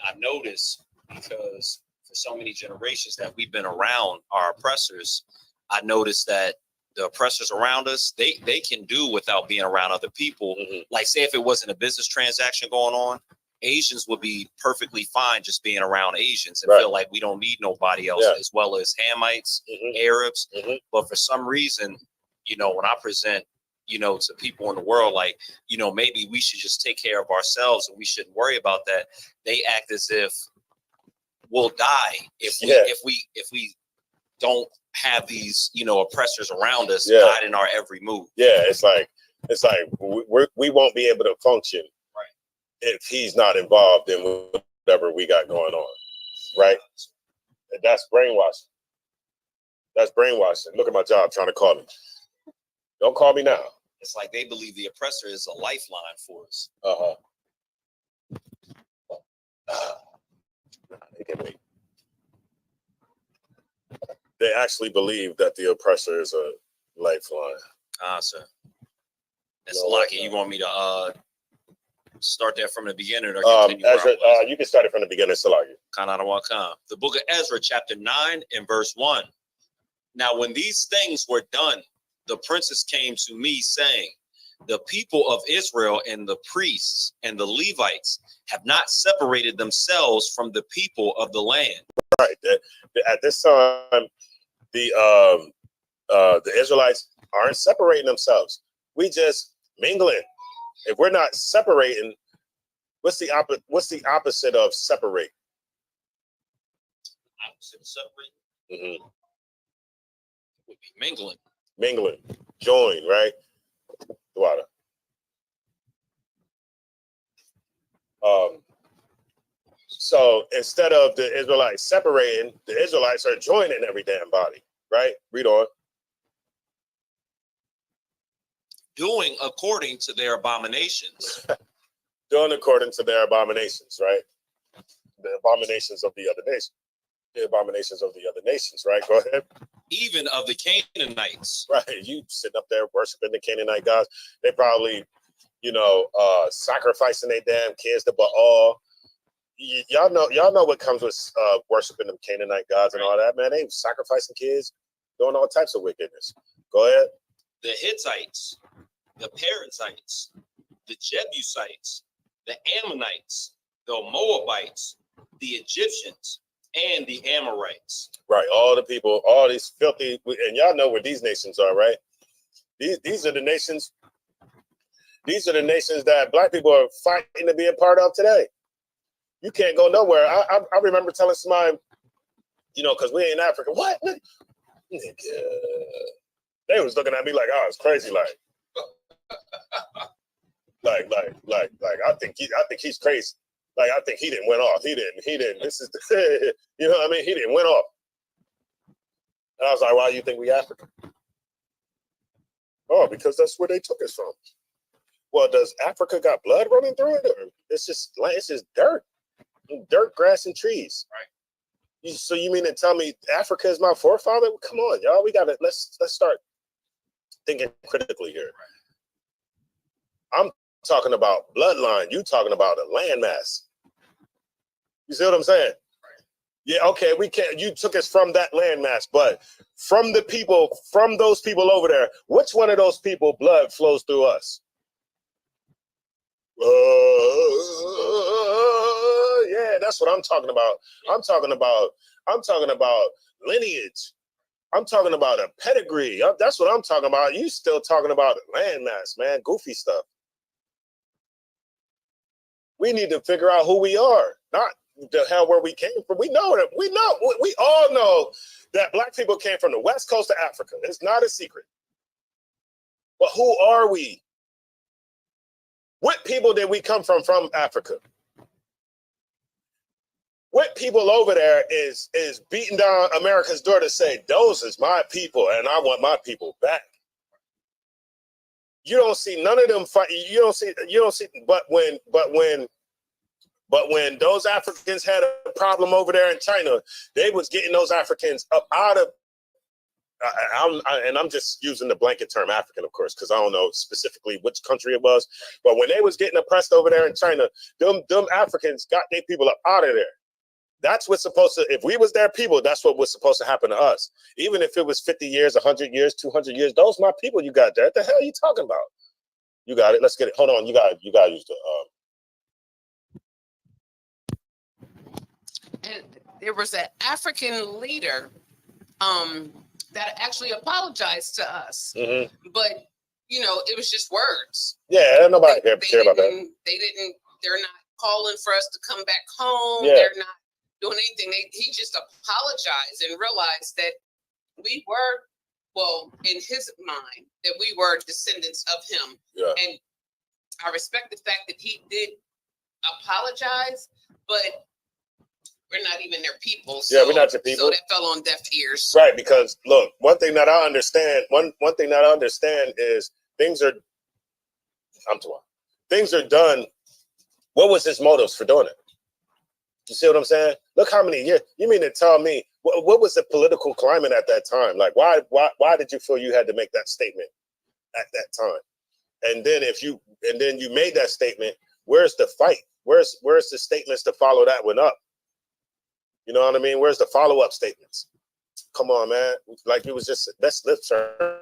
S10: I notice because for so many generations that we've been around our oppressors, I noticed that the oppressors around us, they can do without being around other people.
S9: Mm-hmm.
S10: Like, say if it wasn't a business transaction going on, Asians would be perfectly fine just being around Asians and feel like we don't need nobody else, as well as Hamites, Arabs. But for some reason, when I present, to people in the world, like, maybe we should just take care of ourselves and we shouldn't worry about that. They act as if we'll die if we don't have these, oppressors around us guiding our every move.
S9: Yeah, it's like we won't be able to function if he's not involved in whatever we got going on, right? And that's brainwashing. That's brainwashing. Look at my job trying to call me. Don't call me now.
S10: It's like they believe the oppressor is a lifeline for us.
S9: They actually believe that the oppressor is a lifeline.
S10: Sir. That's lucky. You want me to start that from the beginning or continue?
S9: Ezra, you can start it from the beginning, Salagi.
S10: The book of Ezra, chapter 9 and verse 1. Now, when these things were done, the princes came to me, saying, the people of Israel and the priests and the Levites have not separated themselves from the people of the land.
S9: Right. At this time, the Israelites aren't separating themselves. We just mingling. If we're not separating, what's the opposite of separate?
S10: Opposite of separate would be mingling.
S9: Mingling, join, right? Water. So instead of the Israelites separating, the Israelites are joining every damn body, right? Read on.
S10: Doing according to their abominations.
S9: Doing according to their abominations, right? The abominations of the other nations. The abominations of the other nations, right? Go ahead.
S10: Even of the Canaanites.
S9: Right. You sitting up there worshiping the Canaanite gods. They probably sacrificing their damn kids to Baal. Y'all know what comes with worshiping them Canaanite gods and all that, man. They sacrificing kids, doing all types of wickedness. Go ahead.
S10: The Hittites, the Perizzites, the Jebusites, the Ammonites, the Moabites, the Egyptians, and the Amorites.
S9: Right, all the people, all these filthy, and y'all know where these nations are, right? These are the nations. These are the nations that black people are fighting to be a part of today. You can't go nowhere. I remember telling somebody, because we ain't African. What? Nigga. They was looking at me like I was crazy, I think he's crazy. Like, I think he didn't went off. He didn't. This is the, you know what I mean? He didn't went off. And I was like, why do you think we African? Oh, because that's where they took us from. Well, does Africa got blood running through it? Or it's just dirt. Dirt, grass, and trees. Right. So you mean to tell me Africa is my forefather? Come on, y'all. We gotta let's start thinking critically here. I'm talking about bloodline. You talking about a landmass. You see what I'm saying? Yeah, okay, we can't. You took us from that landmass, but from the people, from those people over there, which one of those people blood flows through us? Yeah, that's what I'm talking about. I'm talking about lineage. I'm talking about a pedigree. That's what I'm talking about. You still talking about landmass, man. Goofy stuff. We need to figure out who we are, not the hell where we came from. We all know that black people came from the west coast of Africa. It's not a secret. But who are we? What people did we come from Africa? What people over there is beating down America's door to say, those is my people and I want my people back. You don't see none of them fight. You don't see, but when those Africans had a problem over there in China, they was getting those Africans up out of, I'm just using the blanket term African, of course, because I don't know specifically which country it was. But when they was getting oppressed over there in China, them Africans got their people up out of there. That's what's supposed to, if we was their people, that's what was supposed to happen to us. Even if it was 50 years, 100 years, 200 years, those my people you got there. What the hell are you talking about? You got it. Let's get it. Hold on. You got to use the...
S11: And there was an African leader that actually apologized to us, but it was just words.
S9: Yeah, nobody care about that.
S11: They're not calling for us to come back home.
S9: Yeah.
S11: They're not doing anything. He just apologized and realized that we were, well, in his mind, that we were descendants of him.
S9: Yeah.
S11: And I respect the fact that he did apologize, but we're not even their people. So,
S9: yeah, we're not your people.
S11: So that fell on deaf ears.
S9: Right, because look, one thing that I understand is things are done. What was his motives for doing it? You see what I'm saying? Look how many years. You mean to tell me what was the political climate at that time? Like, why did you feel you had to make that statement at that time? And then you made that statement, where's the fight? Where's the statements to follow that one up? You know what I mean? Where's the follow-up statements? Come on, man. Like it was just, that's lip service.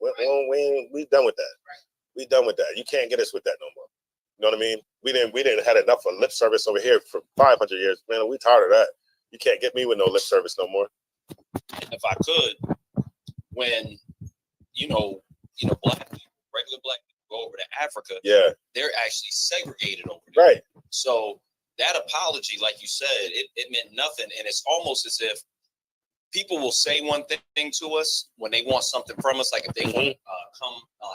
S9: We done with that. We done with that. You can't get us with that no more. You know what I mean? We didn't have enough of lip service over here for 500 years. Man, we tired of that. You can't get me with no lip service no more.
S10: If I could, when, black people, regular black people go over to Africa,
S9: yeah,
S10: they're actually segregated over there.
S9: Right.
S10: So that apology, like you said, it meant nothing. And it's almost as if people will say one thing to us when they want something from us, like if they want to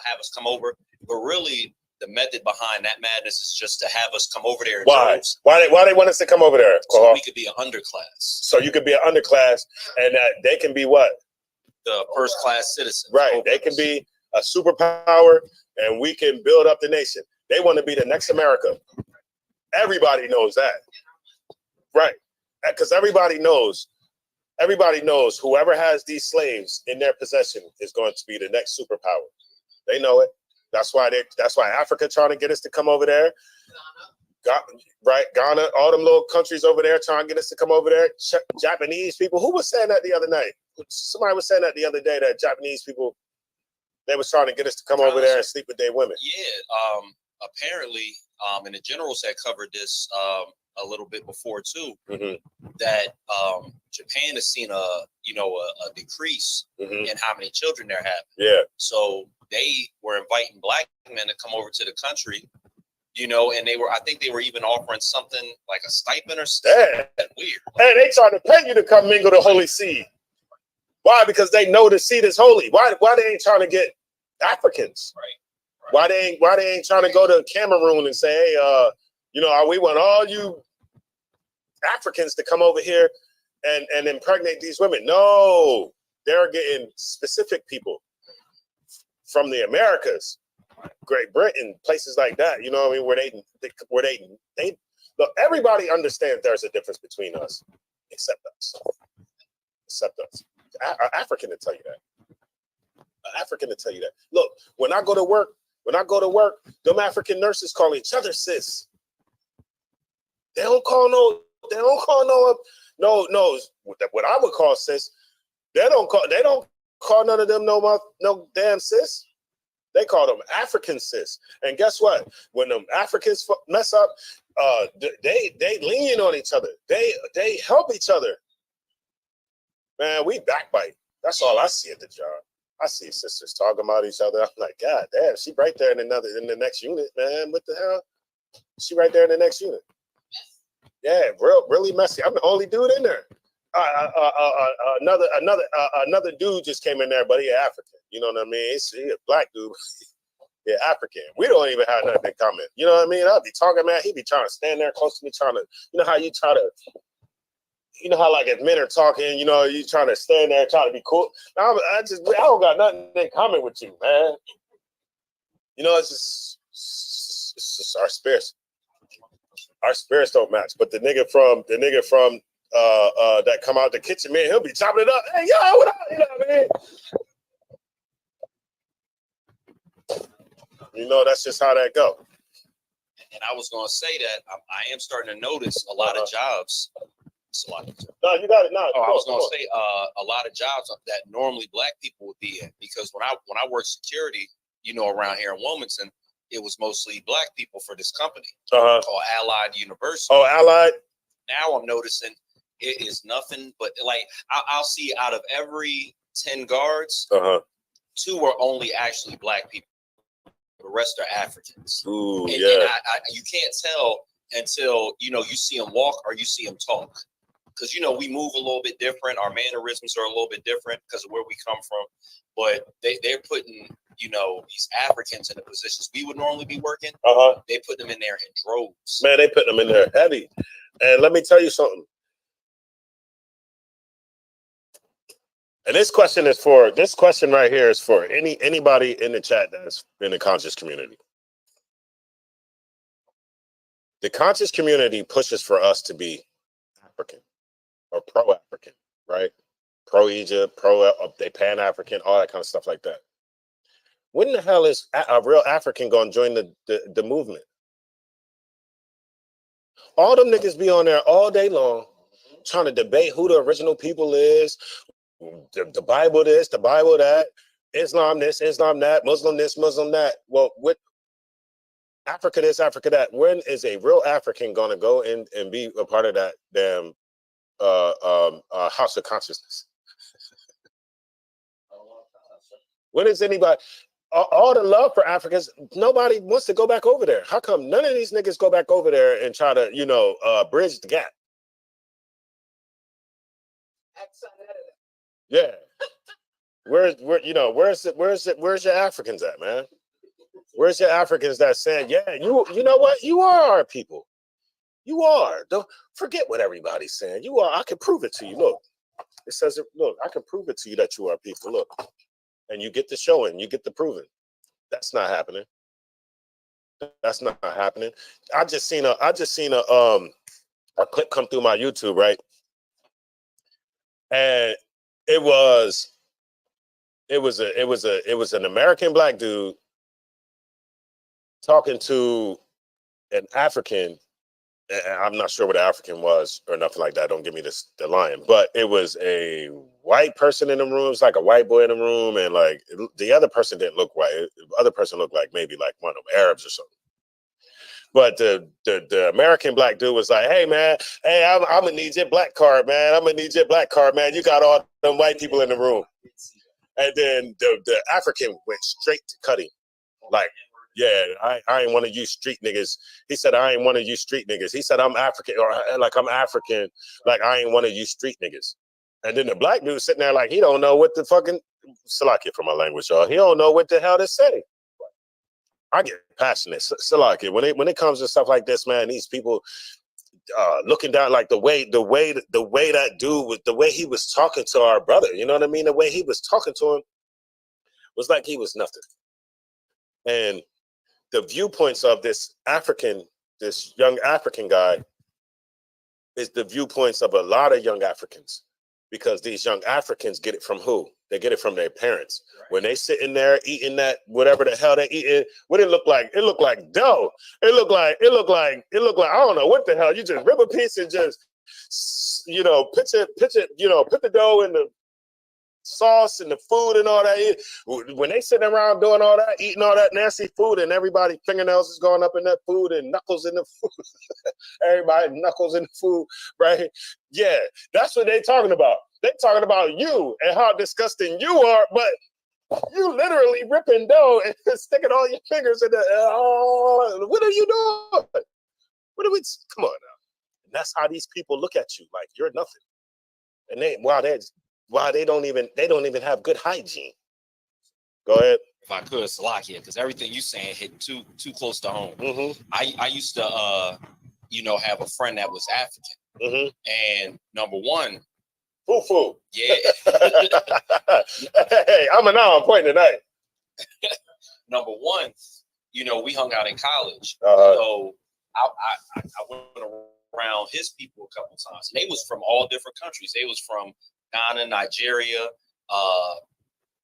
S10: have us come over. But really, the method behind that madness is just to have us come over there. In droves.
S9: Why they want us to come over there?
S10: So we could be an underclass.
S9: So you could be an underclass, and they can be what?
S10: The first class citizens.
S9: Right. They can be a superpower, and we can build up the nation. They want to be the next America. Everybody knows that. Right. Because everybody knows whoever has these slaves in their possession is going to be the next superpower. They know it. That's why Africa trying to get us to come over there. Right, Ghana, all them little countries over there trying to get us to come over there. Japanese people. Who was saying that the other night? Somebody was saying that the other day that Japanese people, they was trying to get us to come over there and sleep with their women.
S10: Yeah, apparently, and the generals had covered this a little bit before too. That Japan has seen a decrease in how many children they're having.
S9: Yeah.
S10: So they were inviting black men to come over to the country, and I think they were even offering something like a stipend or something.
S9: Yeah.
S10: Weird.
S9: Hey, they trying to pay you to come mingle the holy seed. Why? Because they know the seed is holy. Why they ain't trying to get Africans?
S10: Right.
S9: Why they ain't trying to go to Cameroon and say, hey, we want all you Africans to come over here and impregnate these women? No, they're getting specific people from the Americas, Great Britain, places like that. You know what I mean? Where they look. Everybody understands there's a difference between us, except us. African to tell you that. African to tell you that. Look, when I go to work, them African nurses call each other sis. They don't call no. What I would call sis. They don't call none of them no damn sis. They call them African sis. And guess what? When them Africans mess up, they lean on each other. They help each other. Man, we backbite. That's all I see at the job. I see sisters talking about each other. I'm like, God damn, she right there in the next unit, man. What the hell? She right there in the next unit. Yeah, really messy. I'm the only dude in there. Another dude just came in there, but he African. You know what I mean? He a black dude. Yeah, African. We don't even have nothing in common. You know what I mean? I'll be talking, man. He be trying to stand there close to me, trying to, how you try to, how like if men are talking, you trying to stand there, trying to be cool. I don't got nothing in common with you, man. It's just our spirits. Our spirits don't match. But the nigga from that come out the kitchen, man, he'll be chopping it up. Hey, yo, what up? You know what I mean? That's just how that go.
S10: And I was going to say that I am starting to notice a lot of jobs.
S9: No, you got it. No,
S10: I was going to say a lot of jobs that normally black people would be in, because when I worked security, around here in Wilmington, it was mostly black people for this company called Allied University.
S9: Oh, Allied.
S10: Now I'm noticing it is nothing but like I'll see out of every 10 guards, 2 are only actually black people. The rest are Africans.
S9: Ooh,
S10: and
S9: yeah.
S10: You can't tell until you see them walk or you see them talk, because we move a little bit different. Our mannerisms are a little bit different because of where we come from. But they're putting these Africans in the positions we would normally be working. They put them in there in droves.
S9: Man, they put them in there heavy. And let me tell you something. And this question right here is for anybody in the chat that's in the conscious community. The conscious community pushes for us to be African or pro-African, right? Pro-Egypt, they Pan-African, all that kind of stuff like that. When the hell is a real African going to join the movement? All them niggas be on there all day long trying to debate who the original people is, the Bible this, the Bible that, Islam this, Islam that, Muslim this, Muslim that. Well, with Africa this, Africa that, when is a real African going to go in and be a part of that damn house of consciousness? When is anybody... All the love for Africans, nobody wants to go back over there. How come none of these niggas go back over there and try to, bridge the gap? Yeah. Where's your Africans at, man? Where's your Africans that saying, yeah, you know what? You are our people. You are. Don't forget what everybody's saying. You are. I can prove it to you. Look. It says it. Look, I can prove it to you that you are people. Look. And you get the showing, you get the proving. That's not happening. That's not happening. I just seen a clip come through my YouTube, right? And it was an American black dude talking to an African. I'm not sure what an African was or nothing like that. Don't give me the line, but it was a white person in the room. It was like a white boy in the room, and like the other person didn't look white. The other person looked like maybe like one of them Arabs or something. But the American black dude was like, "Hey man, hey, I'm gonna need your black card, man. I'm gonna need your black card, man. You got all them white people in the room." And then the African went straight to cutting, like, "Yeah, I ain't one of you street niggas." He said, "I ain't one of you street niggas." He said, "I'm African, or like I'm African, like I ain't one of you street niggas." And then the black dude sitting there like he don't know what the fucking Salakia for my language, y'all. He don't know what the hell to say. I get passionate, Salakia. When it comes to stuff like this, man, these people looking down, like the way that dude was, the way he was talking to our brother, you know what I mean? The way he was talking to him was like he was nothing. And the viewpoints of this young African guy is the viewpoints of a lot of young Africans, because these young Africans get it from who? They get it from their parents. When they sitting there eating that whatever the hell they eating, what it looked like? It looked like dough. It looked like I don't know what the hell. You just rip a piece and just pitch it, put the dough in the sauce and the food and all that. When they sitting around doing all that, eating all that nasty food, and everybody fingernails is going up in that food and knuckles in the food. Everybody knuckles in the food, right? Yeah, that's what they talking about. They talking about you and how disgusting you are, but you literally ripping dough and sticking all your fingers in the. What are you doing? What are we? Come on now. And that's how these people look at you, like you're nothing. And they don't even have good hygiene. Go ahead.
S10: If I could, Salakia, because everything you saying hit too close to home.
S9: Mm-hmm.
S10: I used to have a friend that was African, and number one,
S9: foo.
S10: Yeah.
S9: Hey, I'm on point tonight.
S10: Number one, we hung out in college, so I went around his people a couple times, and they was from all different countries. They was from Ghana, Nigeria,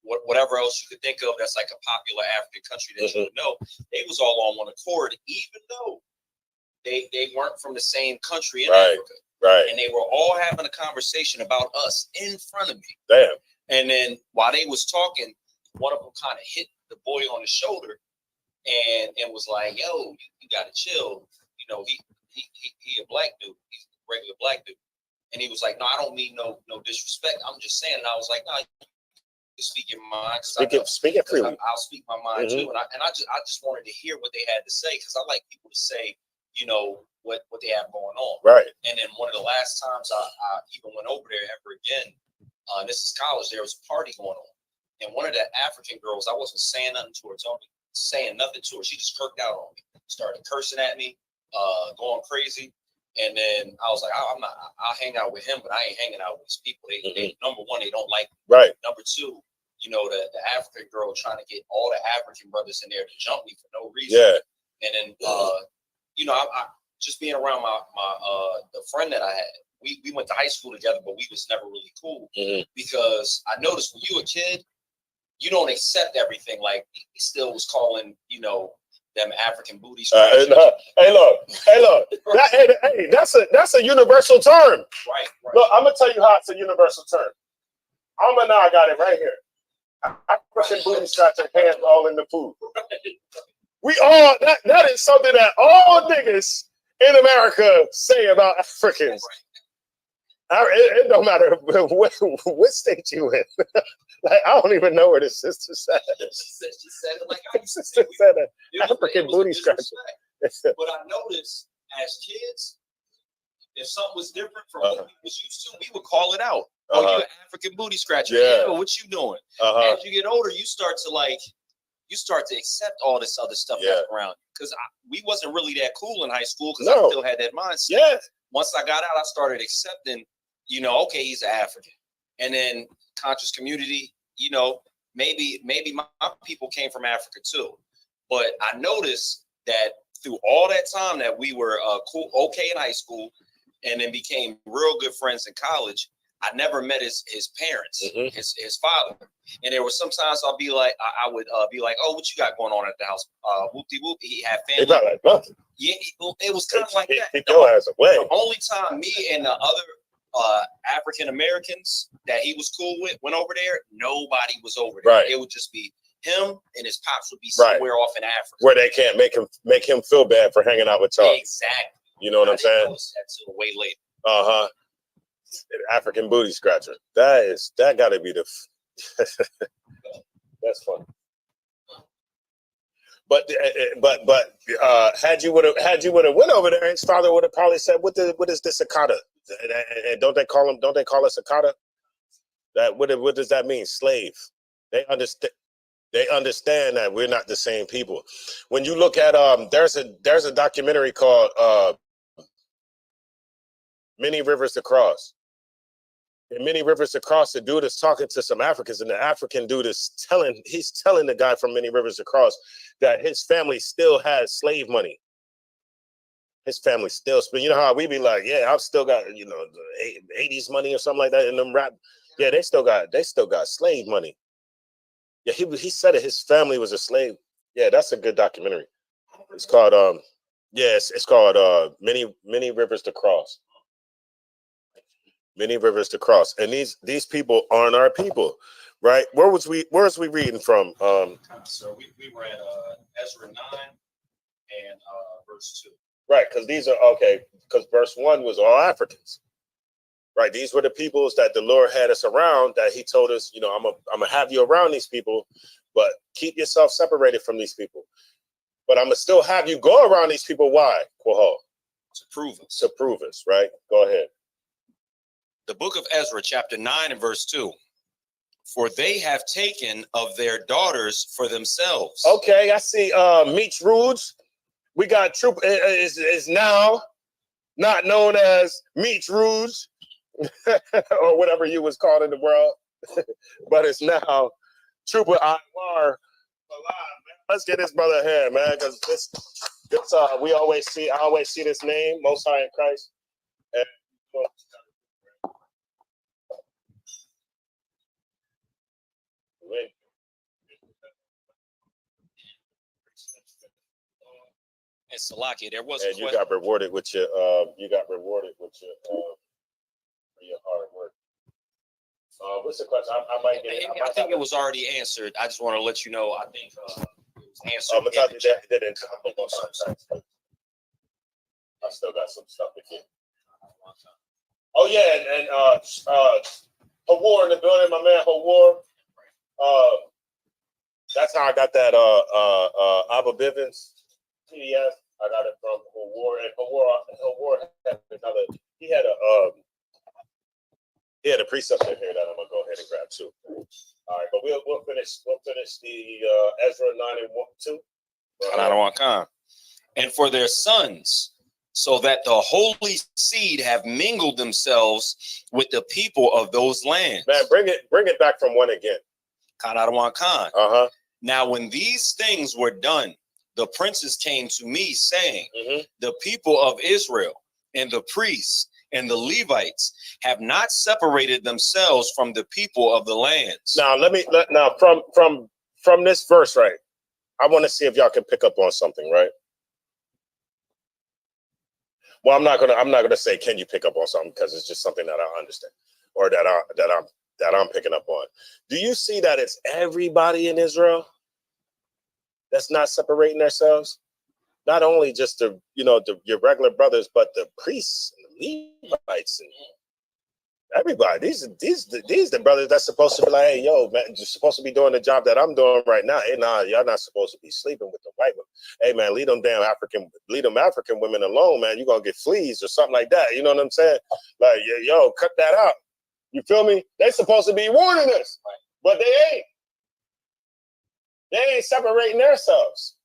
S10: whatever else you could think of that's like a popular African country that you would know. They was all on one accord, even though they weren't from the same country in Africa.
S9: Right.
S10: And they were all having a conversation about us in front of me.
S9: Damn.
S10: And then while they was talking, one of them kind of hit the boy on the shoulder and was like, "Yo, you gotta chill. He a black dude. He's a regular black dude." And he was like, "No, I don't mean no disrespect. I'm just saying." And I was like, "No, you speak your mind. Speak it freely. I'll speak my mind too." And I just wanted to hear what they had to say, because I like people to say, what they have going on.
S9: Right.
S10: And then one of the last times I even went over there ever again, this is college, there was a party going on. And one of the African girls, I wasn't saying nothing to her, saying nothing to her. She just kirked out on me, started cursing at me, going crazy. And then I was like, I'll hang out with him, but I ain't hanging out with these people. They number one, they don't like me.
S9: Right.
S10: Number two, the African girl trying to get all the African brothers in there to jump me for no reason.
S9: Yeah.
S10: And then I just being around my the friend that I had, we went to high school together, but we was never really cool, because I noticed when you a kid, you don't accept everything. Like he still was calling, them African booty scratchers.
S9: Hey, look. That's a universal term.
S10: Right.
S9: Look, I'm gonna tell you how it's a universal term. I got it right here. African booty scratching, hands all in the food. We all that is something that all niggas in America say about Africans. It don't matter what state you in. Like, I don't even know where the sister said it.
S10: She said it like
S9: I used to say. Said it. African booty scratcher.
S10: But I noticed as kids, if something was different from what we was used to, we would call it out. Oh, you're an African booty scratcher.
S9: Yeah.
S10: What you doing? As you get older, you start to accept all this other stuff that's around. Because we wasn't really that cool in high school, because I still had that mindset.
S9: Yeah.
S10: Once I got out, I started accepting, okay, he's an African. And then conscious community, maybe my people came from Africa too. But I noticed that through all that time that we were okay in high school, and then became real good friends in college, I never met his parents, his father. And there were sometimes I'll be like, I would be like, oh, what you got going on at the house? Whoopty whoop. He had family.
S9: Like nothing.
S10: Yeah, it was kind of like that.
S9: Keep your ass away.
S10: The only time me and the other African Americans that he was cool with went over there, nobody was over there. Right. It would just be him and his pops would be somewhere off in Africa
S9: where they can't make him feel bad for hanging out with y'all.
S10: Exactly.
S9: You know what I'm saying?
S10: That's way later.
S9: African booty scratcher. That got to be the. That's funny. But had you would have went over there, his father would have probably said, "What is this Akata? And don't they call us Akata? That what does that mean? Slave? They understand. They understand that we're not the same people. When you look at there's a documentary called Many Rivers to Cross. In Many Rivers to Cross, the dude is talking to some Africans, and the African dude is telling the guy from Many Rivers to Cross that his family still has slave money. His family still spend. You know how we be like, yeah, I've still got the 80s money or something like that in them rap. Yeah, they still got slave money. Yeah, he said it. His family was a slave. Yeah, that's a good documentary. It's called it's called Many Rivers to Cross. Many Rivers to Cross. And these people aren't our people, right? Where was we reading from?
S10: So we were at Ezra 9 and verse 2.
S9: Right, because verse 1 was all Africans. Right, these were the peoples that the Lord had us around, that he told us, I'm gonna have you around these people, but keep yourself separated from these people. But I'm gonna still have you go around these people. Why? Quahal?
S10: To prove us.
S9: To prove us, right? Go ahead.
S10: The book of Ezra, chapter 9 and verse 2. For they have taken of their daughters for themselves.
S9: Okay, I see Meech Rouge. We got Troop is now not known as Meech Rouge. Or whatever you was called in the world, but it's now Trooper Anwar. Let's get this brother here, man, because this I always see this name, Most High in Christ. And,
S10: And Salaki, there was
S9: and you got rewarded with your for your hard work. What's the question? I might get it.
S10: I think it was already answered. I just want to let you know. I think it was answered.
S9: I still got some stuff to get. Oh yeah, and Hawar in the building, my man Hawar. That's how I got that Abba Bivens PDF. I got it from Hawar, and Hawar had another. He had a precept in here that I'm gonna go ahead and grab too. All right, but we'll finish the Ezra 9 and 2.
S10: And for their sons, so that the holy seed have mingled themselves with the people of those lands.
S9: Man, bring it back from 1 again.
S10: Now, when these things were done, the princes came to me, saying, the people of Israel and the priests and the Levites have not separated themselves from the people of the lands.
S9: Now, from this verse, right? I want to see if y'all can pick up on something, right? Well, I'm not gonna say can you pick up on something, because it's just something that I understand or that I'm picking up on. Do you see that it's everybody in Israel that's not separating themselves? Not only just your regular brothers, but the priests and the Levites and everybody. These the brothers that's supposed to be like, hey, yo, man, you're supposed to be doing the job that I'm doing right now. Hey, nah, y'all not supposed to be sleeping with the white women. Hey, man, leave them African women alone, man. You're gonna get fleas or something like that. You know what I'm saying? Like, yo, cut that out. You feel me? They supposed to be warning us, but they ain't. They ain't separating themselves.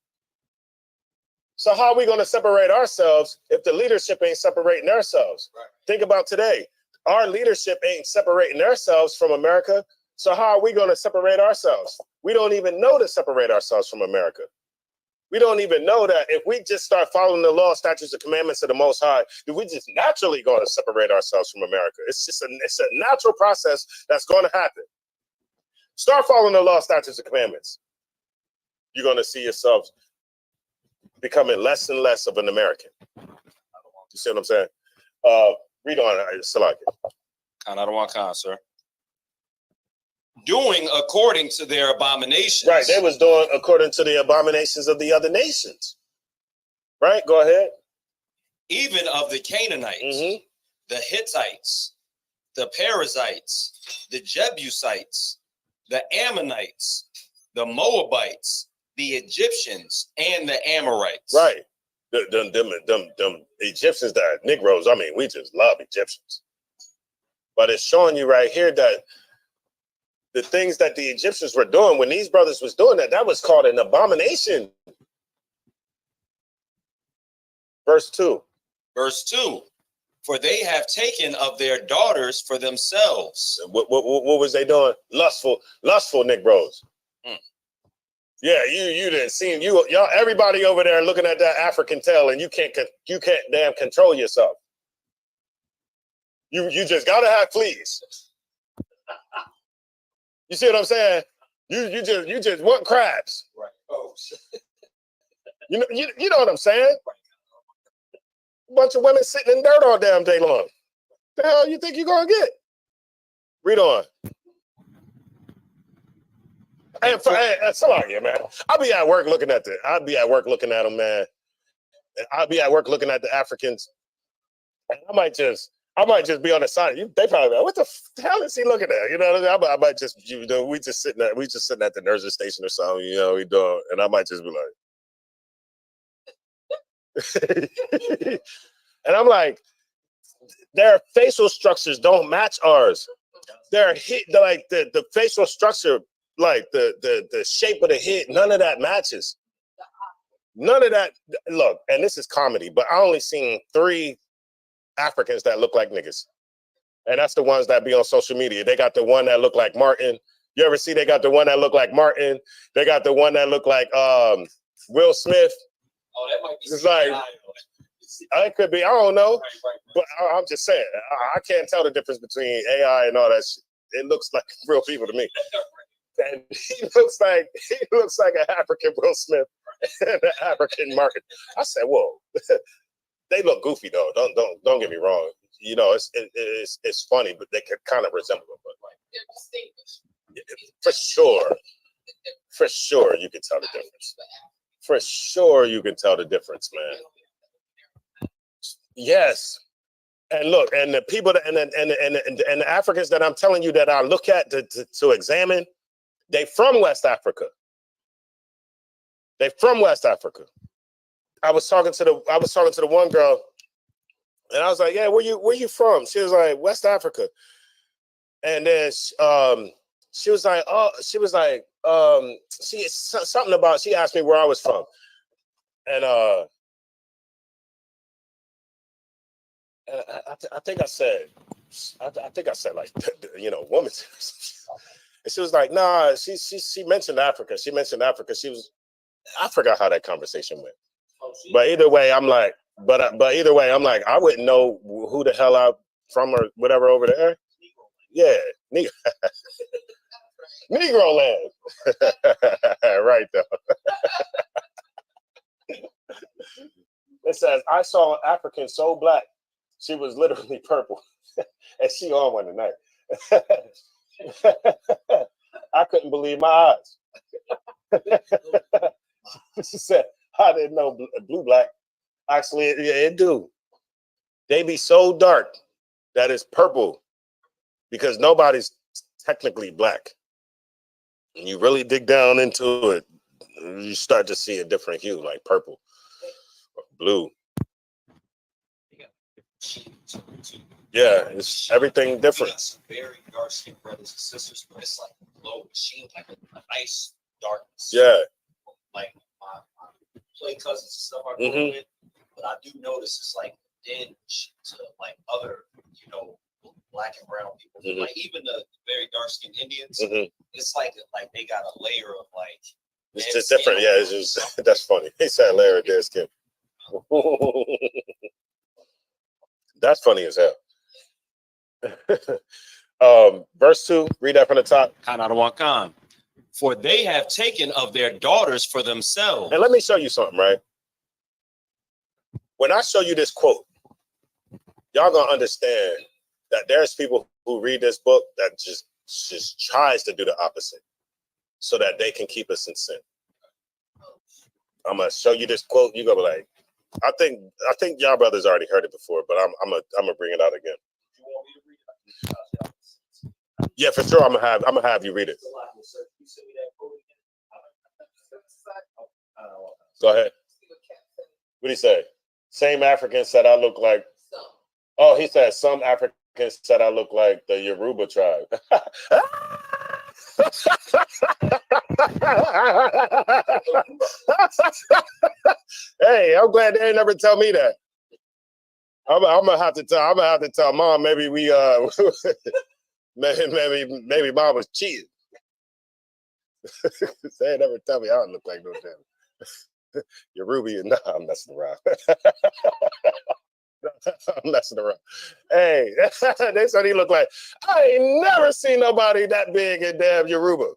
S9: So how are we going to separate ourselves if the leadership ain't separating themselves? Right. Think about today. Our leadership ain't separating themselves from America. So how are we going to separate ourselves? We don't even know to separate ourselves from America. We don't even know that if we just start following the law, statutes, and commandments of the Most High, that we just naturally going to separate ourselves from America. It's a natural process that's going to happen. Start following the law, statutes, and commandments. You're going to see yourself becoming less and less of an American. You see what I'm saying? Read on, Salaki.
S10: Khan Adawan Khan, sir. Doing according to their abominations.
S9: Right, they was doing according to the abominations of the other nations. Right, go ahead.
S10: Even of the Canaanites, the Hittites, the Perizzites, the Jebusites, the Ammonites, the Moabites, the Egyptians, and the Amorites.
S9: Right. Them Egyptians that are Negroes, I mean, we just love Egyptians. But it's showing you right here that the things that the Egyptians were doing when these brothers was doing that was called an abomination. Verse 2.
S10: Verse 2. For they have taken of their daughters for themselves.
S9: What was they doing? Lustful Negroes. Yeah, you didn't see y'all. Everybody over there looking at that African tail, and you can't damn control yourself. You just gotta have fleas. You see what I'm saying? You just want crabs.
S10: Right. Oh shit.
S9: You know what I'm saying? A bunch of women sitting in dirt all damn day long. The hell you think you're gonna get? Read on. Hey, Salakia, man. I'll be at work looking at them, man. I'll be at work looking at the Africans. I might just be on the side. They probably like, what the hell is he looking at? You know what I mean? I might just, we just sitting at the nursing station or something, we doing, and I might just be like, and I'm like, their facial structures don't match ours. The facial structure, like the shape of the head, none of that matches. None of that. Look, and this is comedy, but I only seen 3 Africans that look like niggas. And that's the ones that be on social media. They got the one that look like Martin. You ever see they got the one that look like Martin? They got the one that look like Will Smith.
S10: Oh, that might be.
S9: It's like, it could be, I don't know. Right. But I'm just saying, I can't tell the difference between AI and all that shit. It looks like real people to me. And he looks like an African Will Smith and an African Martin. I said, whoa. They look goofy though. Don't get me wrong. It's funny, but they could kind of resemble them. But
S11: they're distinguished.
S9: For sure, you can tell the difference. For sure, you can tell the difference, man. Yes, and look, and the people that and the Africans that I'm telling you that I look at to examine, they from West Africa. They from West Africa. I was talking to the one girl, and I was like, "Yeah, where you from?" She was like, "West Africa." And then she was like, she asked me where I was from, and I think I said like, woman. And she was like, "Nah." She mentioned Africa. I forgot how that conversation went. But either way, I'm like, I wouldn't know who the hell I'm from or whatever over there. Yeah, Negro land. Right though. It says, I saw an African so black, she was literally purple. And she on one tonight. I couldn't believe my eyes. She said, I didn't know blue black. Actually, it do. They be so dark that it's purple because nobody's technically black. And you really dig down into it, you start to see a different hue, like purple, or blue. Yeah, it's everything different.
S10: Some very dark skinned brothers and sisters, but it's like low machine, like a nice darkness.
S9: Yeah.
S10: Like my play cousins and stuff I grew up with, but I do notice it's like tinge to like other, black and brown people. Like even the very dark skinned Indians, it's like they got a layer of like
S9: It's just different. Yeah, it's just that's funny. He said Larry dead skin. That's funny as hell. Verse 2, read that from the top.
S10: For they have taken of their daughters for themselves.
S9: And let me show you something, right? When I show you this quote, y'all gonna understand that there's people who read this book that just tries to do the opposite so that they can keep us in sin. I'm gonna show you this quote. You gonna be like, I think y'all brothers already heard it before, but I'm gonna bring it out again. Yeah, for sure. I'm gonna have you read it. Go ahead. What did he say? Same African said I look like. Oh, he said some Africans said I look like the Yoruba tribe. Hey, I'm glad they ain't never tell me that. I'm gonna have to tell mom. Maybe we maybe mom was cheating. They ain't never tell me I don't look like no damn Yoruba. Nah, I'm messing around. I'm messing around. Hey, they said he looked like, I ain't never seen nobody that big in damn Yoruba.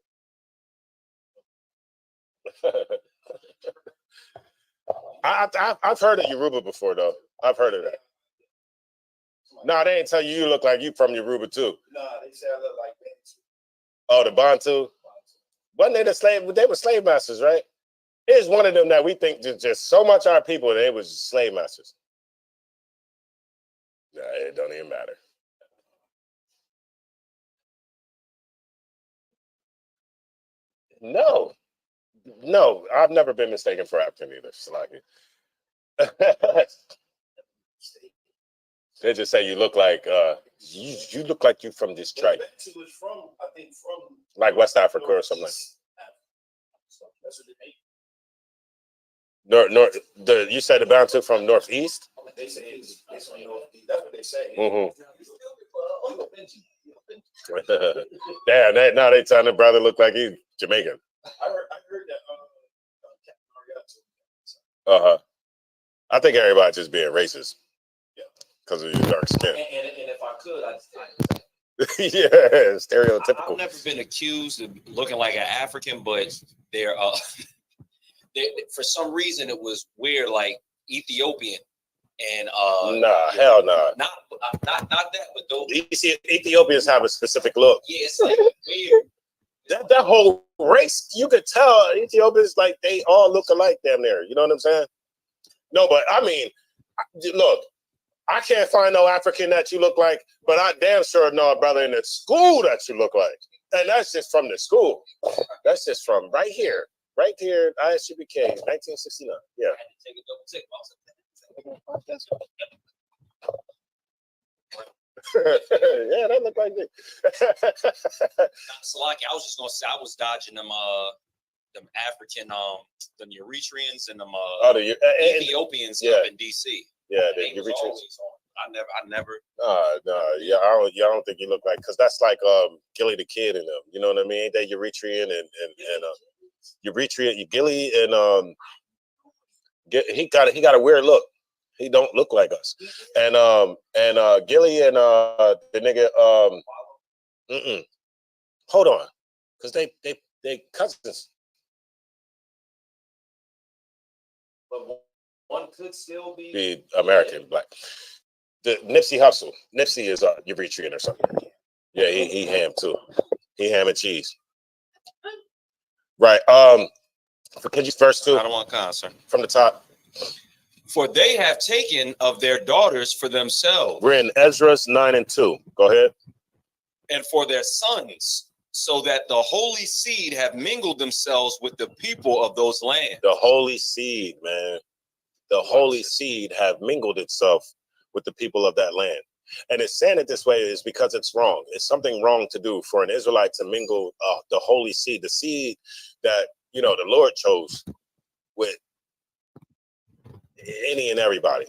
S9: I've heard of Yoruba before, though. I've heard of that. No, they ain't tell you look like you from Yoruba, too.
S12: No, they said I look like Bantu.
S9: Oh, the Bantu? Wasn't they the slave? They were slave masters, right? It's one of them that we think just so much our people, they was slave masters. Nah, it don't even matter. No, I've never been mistaken for African either. Salaki. They just say you look like you look like you from this tribe.
S12: Bantu is from, I think, from
S9: like West Africa or something like
S12: that. That's what they
S9: you said the Bantu from Northeast?
S12: They say it's from Northeast. That's what they say.
S9: Mm-hmm. Damn, now they telling the brother look like he's Jamaican.
S12: I heard that.
S9: I think everybody's just being racist. Yeah. Because of your dark skin.
S12: And if I could, I'd
S9: yeah, stereotypical.
S10: I've never been accused of looking like an African, but they're for some reason it was weird, like Ethiopian and
S9: hell nah.
S10: Not that, but those
S9: Ethiopians have a specific look.
S10: Yeah, it's like weird.
S9: That whole race, you could tell Ethiopians like they all look alike damn near. You know what I'm saying? No, but I mean, look, I can't find no African that you look like, but I damn sure know a brother in the school that you look like. And that's just from the school. That's just from right here, ISUPK, 1969. Yeah. Yeah, that look like me.
S10: Salaki, I was just gonna say I was dodging them African them Eritreans and them Ethiopians up in DC.
S9: Yeah, the Eritreans.
S10: I never.
S9: Yeah, I don't think you look like, because that's like Gilly the Kid and them. You know what I mean? Ain't that Eritrean and Eritrean, Gilly and he got a weird look. He don't look like us. And Gilly and the nigga hold on, because they cousins.
S10: But one could still be
S9: American black. The Nipsey Hussle. Nipsey is Eritrean or something. Yeah, he ham too. He ham and cheese. Right. Could you first two?
S10: I don't want concern
S9: from the top.
S10: For they have taken of their daughters for themselves.
S9: We're in Ezra's 9:2. Go ahead.
S10: And for their sons, so that the holy seed have mingled themselves with the people of those lands.
S9: The holy seed, man. The holy seed have mingled itself with the people of that land. And it's saying it this way is because it's wrong. It's something wrong to do for an Israelite to mingle the holy seed, the seed that, the Lord chose with any and everybody,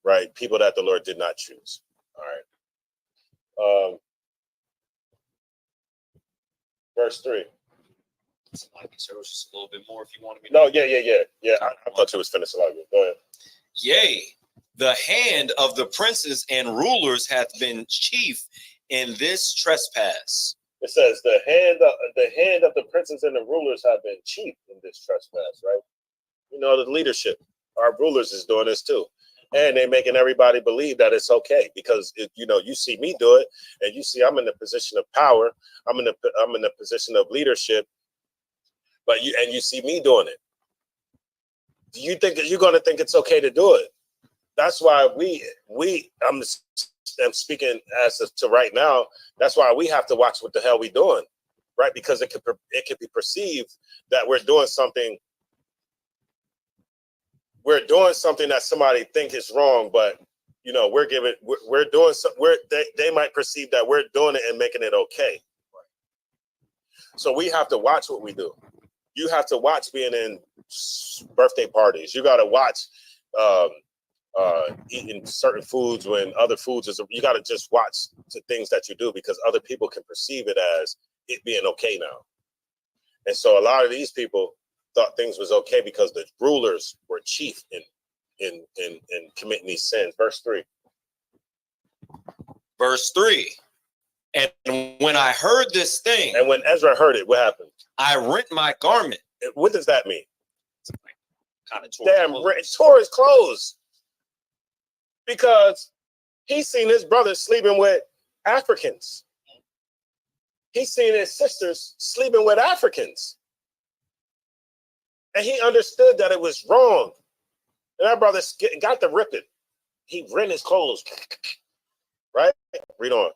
S9: right? People that the Lord did not choose. All right. Verse 3.
S10: Like, so just a little bit more if you want me to.
S9: No, yeah. I thought you was finished. Go ahead.
S10: Yea, the hand of the princes and rulers hath been chief in this trespass.
S9: It says the hand of the princes and the rulers have been chief in this trespass, right? You know, the leadership, our rulers is doing this too. And they're making everybody believe that it's okay because you see me do it, and you see I'm in the position of power. I'm in the position of leadership, but you see me doing it. Do you think that you're going to think it's okay to do it? That's why I'm speaking as to right now. That's why we have to watch what the hell we doing, right? Because it could be perceived that we're doing something. We're doing something that somebody think is wrong, but we're doing they might perceive that we're doing it and making it okay. So we have to watch what we do. You have to watch being in birthday parties. You got to watch eating certain foods when other foods you got to just watch the things that you do because other people can perceive it as it being okay now. And so a lot of these people thought things was okay because the rulers were chief in committing these sins. Verse 3.
S10: And when I heard this thing,
S9: and when Ezra heard it, what happened?
S10: I rent my garment.
S9: What does that mean?
S10: Kind of
S9: tore his clothes because he's seen his brothers sleeping with Africans. He's seen his sisters sleeping with Africans. And he understood that it was wrong. And our brother got to rip it. He rent his clothes. Right? Read on.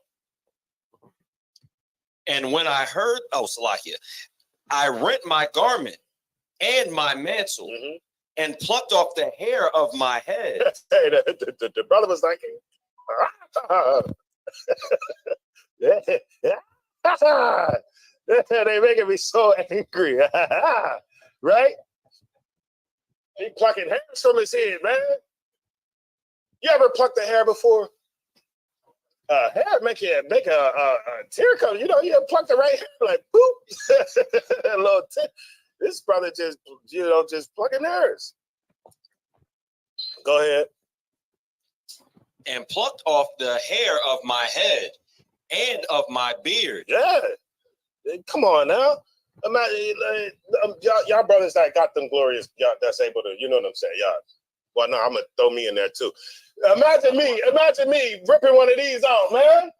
S10: And when I heard, Salakia, I rent my garment and my mantle and plucked off the hair of my head.
S9: Hey, the brother was like, they making me so angry. Right? He plucking hairs from his head, man. You ever plucked the hair before? Hair make a tear come. You pluck the right hair like boop. A little tip. This brother just plucking hairs. Go ahead.
S10: And plucked off the hair of my head and of my beard.
S9: Yeah. Come on now. Imagine, y'all brothers that got them glorious, y'all that's able to, you know what I'm saying, y'all. Well, no, I'm gonna throw me in there too. Imagine me ripping one of these out, man.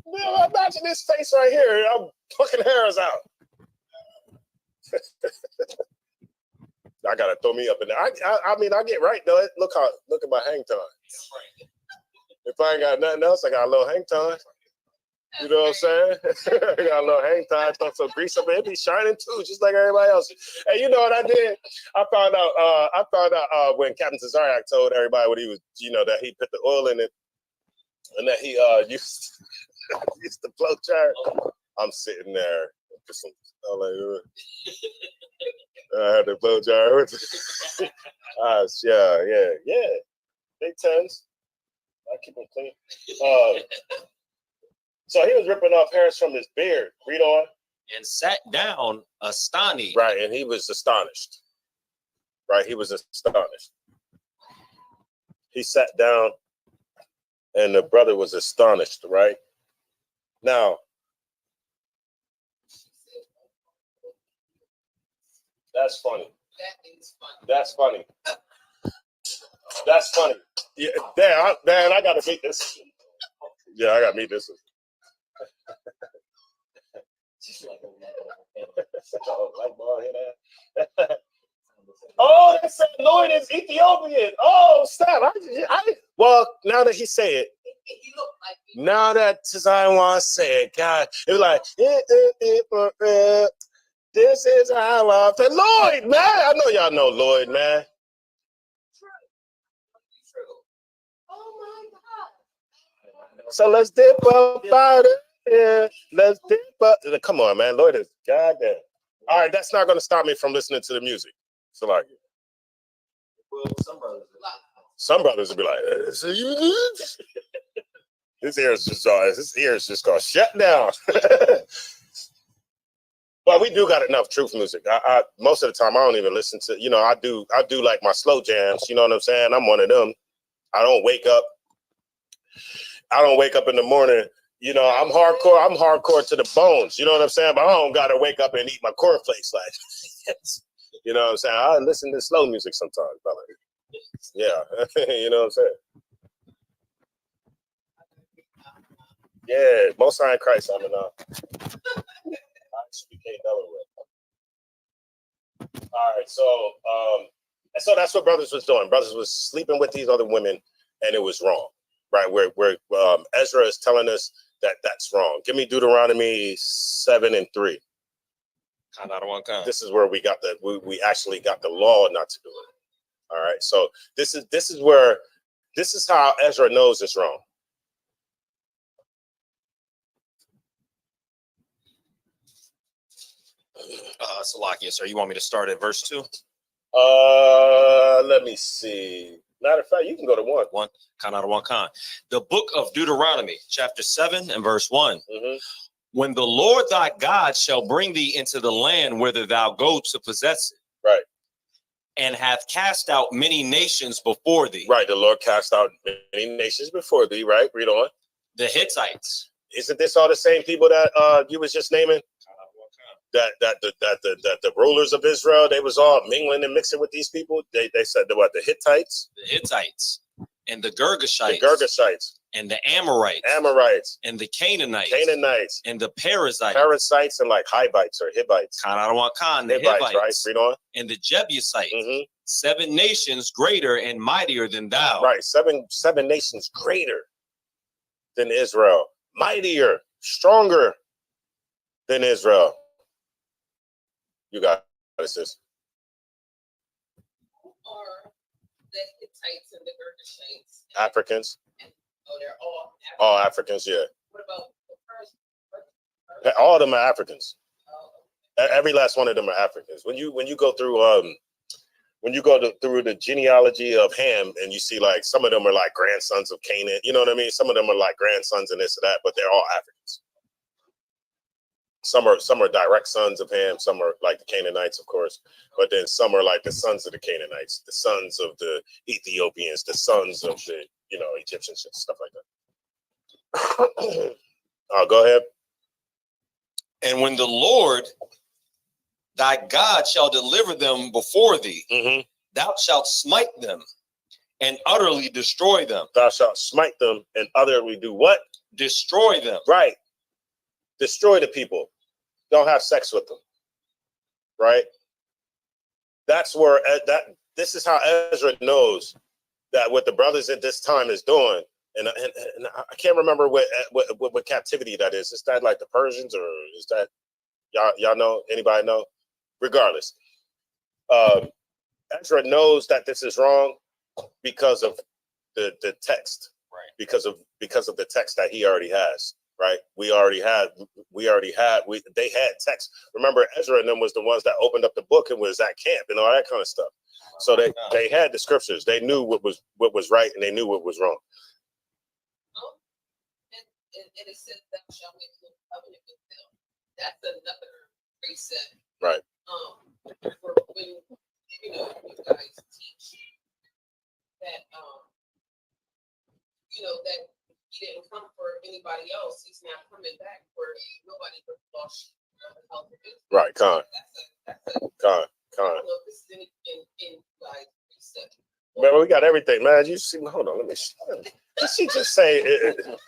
S9: Imagine this face right here. I'm plucking hairs out. I gotta throw me up in there. I mean, I get right though. Look at my hang time. If I ain't got nothing else, I got a little hang time. You know what I'm saying? I got a little hang time, throw some grease up, it be shining too, just like everybody else. And you know what I did? I found out when Captain Cesariak told everybody what he was, that he put the oil in it, and that he used the blow jar. I'm sitting there, I had the blow jar with it. Yeah. Big tens. I keep them clean. So he was ripping off hairs from his beard. Read on.
S10: And sat down astonished.
S9: Right, and he was astonished. Right, he was astonished. He sat down, and the brother was astonished, right? Now, that's funny.
S11: That is funny.
S9: That's funny. That's funny. Yeah, man, I got to meet this. Yeah, I got to meet this. Oh, they said Lloyd is Ethiopian. Oh, stop. Well, now that he say it, now that I want to say it, God, it was like, this is how I feel. Lloyd, man. I know y'all know Lloyd, man. So let's dip up out of here. Let's dip up. Come on, man. Lloyd is goddamn. All right, that's not going to stop me from listening to the music. So like,
S12: Well,
S9: some brothers will be like, his ears just going to shut down. Well, we do got enough truth music. I most of the time I don't even listen to. I do like my slow jams. You know what I'm saying? I'm one of them. I don't wake up in the morning. I'm hardcore. I'm hardcore to the bones. You know what I'm saying? But I don't gotta wake up and eat my cornflakes like. You know what I'm saying? I listen to slow music sometimes, brother. Yeah, you know what I'm saying? Yeah, Most High in Christ. I'm in ISUPK Delaware. All right, so that's what brothers was doing. Brothers was sleeping with these other women, and it was wrong, right? Where Ezra is telling us that that's wrong. Give me Deuteronomy 7:3. This is where we actually got the law not to do it. All right, so this is how Ezra knows it's wrong.
S10: Salakia, sir, you want me to start at verse 2?
S9: Let me see. Matter of fact, you can go to 1.
S10: 1. The book of Deuteronomy, chapter 7 and verse 1.
S9: Mm-hmm.
S10: When the Lord thy God shall bring thee into the land whither thou go to possess it.
S9: Right.
S10: And hath cast out many nations before thee.
S9: Right. The Lord cast out many nations before thee. Right. Read on.
S10: The Hittites.
S9: Isn't this all the same people that you was just naming? That the rulers of Israel, they was all mingling and mixing with these people. They said the Hittites?
S10: The Hittites. And the Girgashites.
S9: The Girgashites.
S10: And the Amorites.
S9: Amorites.
S10: And the Canaanites.
S9: Canaanites.
S10: And the Perizzites.
S9: Parasites and like Hivites or Hivites.
S10: The
S9: Hivites, right? Read on.
S10: And the Jebusites.
S9: Mm-hmm.
S10: 7 nations greater and mightier than thou.
S9: Right. Seven nations greater than Israel. Mightier, stronger than Israel. You got this.
S11: Who are the Hittites and the Girgashites?
S9: Africans.
S11: They're all Africans.
S9: All Africans, yeah.
S11: What about the Persians?
S9: All of them are Africans. Every last one of them are Africans. When you go through through the genealogy of Ham, and you see like some of them are like grandsons of Canaan. You know what I mean? Some of them are like grandsons and this and that, but they're all Africans. Some are direct sons of Ham. Some are like the Canaanites, of course, but then some are like the sons of the Canaanites, the sons of the Ethiopians, the sons of the Egyptians, stuff like that. Go ahead.
S10: And when the Lord thy God shall deliver them before thee,
S9: mm-hmm.
S10: thou shalt smite them and utterly destroy them.
S9: Thou shalt smite them and utterly do what?
S10: Destroy them.
S9: Right. Destroy the people. Don't have sex with them. Right. That's where this is how Ezra knows that what the brothers at this time is doing. And I can't remember what captivity that is. Is that like the Persians, or is that y'all know? Anybody know? Regardless, Ezra knows that this is wrong because of the text,
S10: right?
S9: Because of the text that he already has, right? They had text. Remember, Ezra and them was the ones that opened up the book and was at camp and all that kind of stuff. So they had the scriptures. They knew what was right and they knew what was wrong.
S11: And it says thou shalt make no covenant with them. That's another precept.
S9: Right.
S11: For when you guys teach that that he didn't come for anybody else. He's not coming back for nobody but lost health of Israel.
S9: Right, Con.
S11: That's a
S9: Con.
S11: I don't know if this is in guys precept.
S9: Man, we got everything, man. You see, hold on, let me. Did she just say it?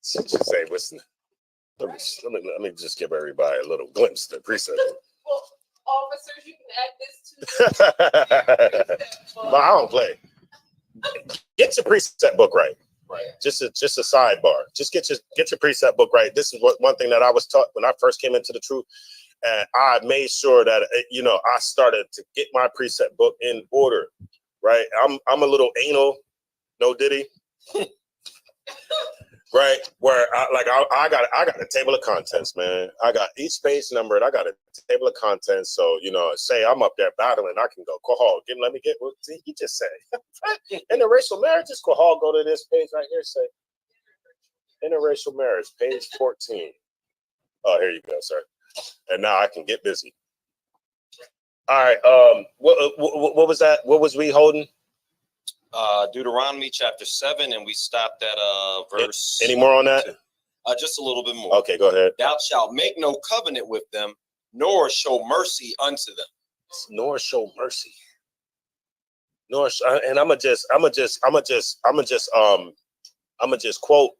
S9: She just say, listen. Let me just give everybody a little glimpse of the precept.
S11: Well, officers, you can add this to.
S9: But I don't play. Get your precept book right.
S10: Right.
S9: Just a sidebar. Just get your precept book right. This is one thing that I was taught when I first came into the truth, and I made sure that I started to get my precept book in order. Right. I'm a little anal, no diddy. Right, where I got a table of contents, man. I got each page numbered. I got a table of contents. So say I'm up there battling, I can go Kohal. Let me get what he just said. Interracial marriages, Kohal, go to this page right here. Say Interracial marriage, page 14. Oh, here you go, sir. And now I can get busy. All right. What was that? What was we holding?
S10: Deuteronomy chapter 7, and we stopped at verse.
S9: Any more on that?
S10: Just a little bit more.
S9: Okay, go ahead.
S10: Thou shalt make no covenant with them, nor show mercy unto them.
S9: Nor show mercy. And I'm gonna just quote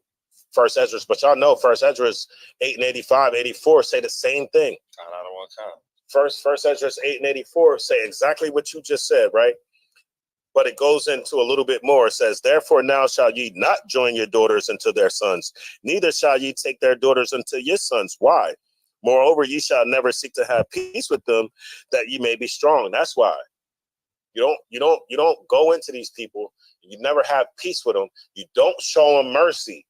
S9: First Ezra, but y'all know First Ezra 8 and 85, 84 say the same thing. First Ezra 8 and 84 say exactly what you just said, right? But it goes into a little bit more. It says, therefore now shall ye not join your daughters unto their sons, neither shall ye take their daughters unto your sons. Why? Moreover, ye shall never seek to have peace with them, that ye may be strong. That's why. You don't go into these people. You never have peace with them. You don't show them mercy.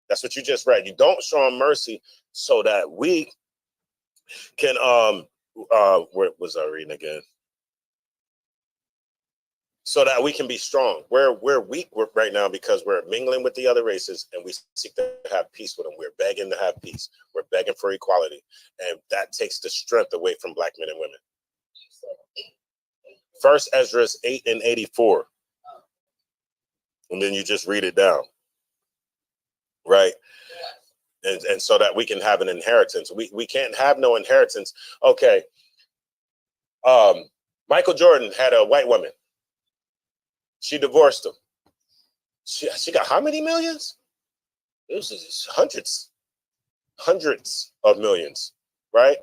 S9: That's what you just read. You don't show them mercy so that we can where was I reading again? So that we can be strong. We're weak right now because we're mingling with the other races and we seek to have peace with them. We're begging to have peace. We're begging for equality. And that takes the strength away from black men and women. First Ezra 8 and 84. And then you just read it down. Right? And so that we can have an inheritance. We can't have no inheritance. Okay. Michael Jordan had a white woman. She divorced him. She got how many millions? It was hundreds of millions, right?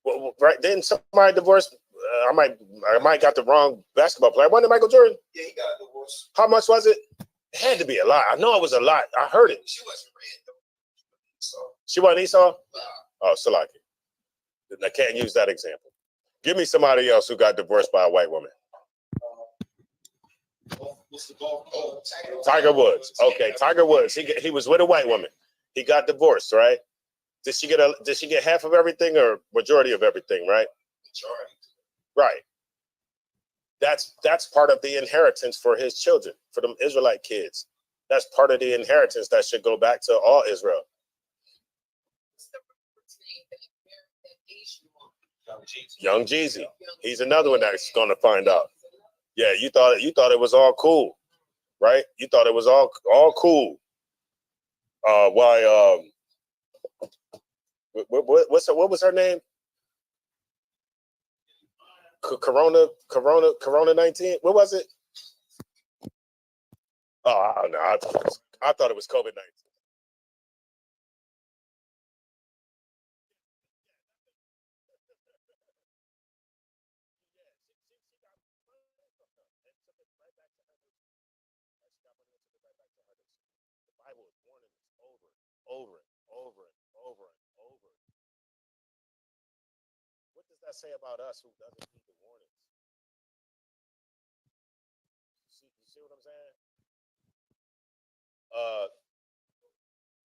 S9: Well, right. Then somebody divorced. I might got the wrong basketball player. Wasn't it Michael Jordan?
S12: Yeah, he got a divorce.
S9: How much was it? It had to be a lot. I know it was a lot. I heard it.
S12: She wasn't red though. So
S9: she wasn't Esau? Oh, Salaki. I can't use that example. Give me somebody else who got divorced by a white woman.
S12: what's the golf? Oh,
S9: Tiger Woods. Okay, Tiger Woods. He was with a white woman. He got divorced, right? Did she get half of everything or majority of everything, right?
S12: Majority.
S9: Right. That's part of the inheritance for his children, for them Israelite kids. That's part of the inheritance that should go back to all Israel. Young Jeezy. He's another one that's gonna find out. Yeah, you thought it was all cool, right? You thought it was all cool. Why? What was her name? Corona 19. What was it? Oh, I don't know. I thought it was COVID-19. Over and over and over and over. What does that say about us who doesn't heed the warnings? You see what I'm saying?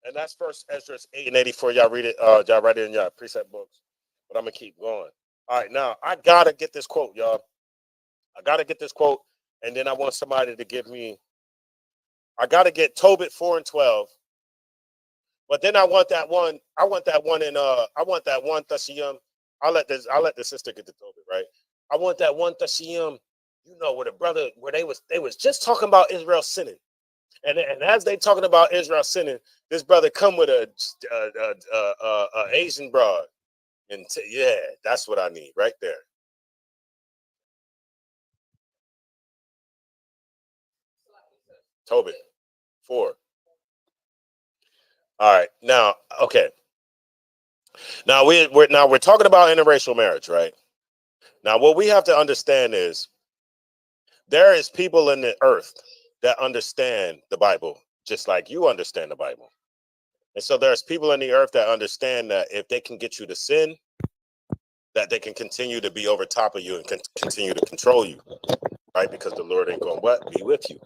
S9: And that's First Ezra 8 and 84. Y'all read it. Y'all write it in your precept books. But I'm gonna keep going. All right, now I gotta get this quote, y'all. I gotta get this quote, and then I want somebody to give me. I gotta get Tobit 4 and 12. But then I want that one in I want that one Thashiyam. I'll let the sister get the Tobit, right? I want that one Thashiyam, where the brother where they was just talking about Israel sinning. And as they talking about Israel sinning, this brother come with a Asian broad. And yeah, that's what I need right there. Tobit 4. All right, now, okay. Now we're talking about interracial marriage, right? Now, what we have to understand is there is people in the earth that understand the Bible just like you understand the Bible. And so there's people in the earth that understand that if they can get you to sin, that they can continue to be over top of you and continue to control you, right? Because the Lord ain't going to be with you.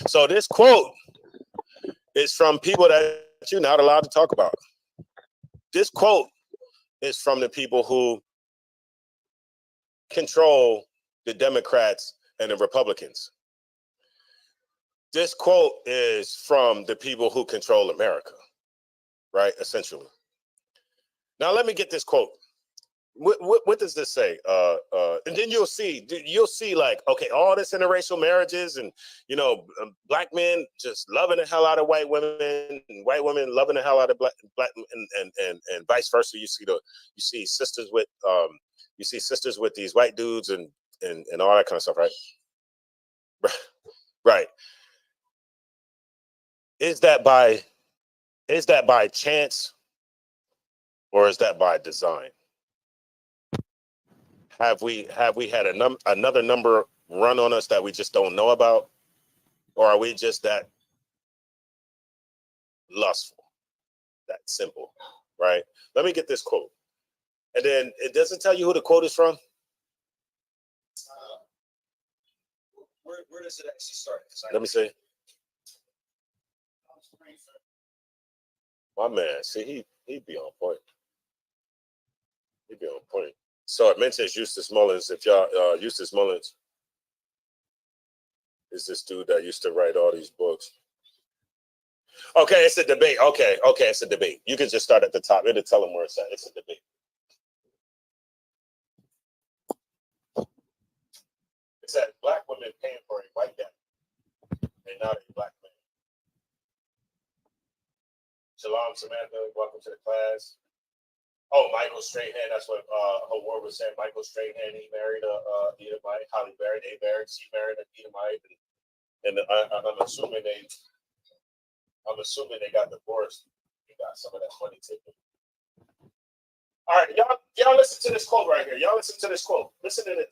S9: So this quote is from people that you're not allowed to talk about. This quote is from the people who control the Democrats and the Republicans. This quote is from the people who control America, right? Essentially. Now let me get this quote. What does this say? And then you'll see like, okay, all this interracial marriages and, you know, black men just loving the hell out of white women and white women loving the hell out of black and vice versa. You see sisters with these white dudes and all that kind of stuff, right? Right. Is that by chance or is that by design? Have we had another number run on us that we just don't know about? Or are we just that lustful, that simple, right? Let me get this quote. And then it doesn't tell you who the quote is from.
S10: Where does it actually start?
S9: Let me see. My man, see, he'd be on point. He'd be on point. So it mentions Eustace Mullins. If y'all, Eustace Mullins is this dude that used to write all these books. Okay, it's a debate. Okay, it's a debate. You can just start at the top. It'll tell them where it's at. It's a debate. It said black women paying for a white guy and not a black man. Shalom, Samantha. Welcome to the class. Oh, Michael Strahan. That's what Howard was saying. Michael Strahan. He married a Edomite. Holly Berry. She married an Edomite, and I'm assuming they got divorced. He got some of that money taken. All right, y'all listen to this quote right here. Y'all listen to this quote. Listen to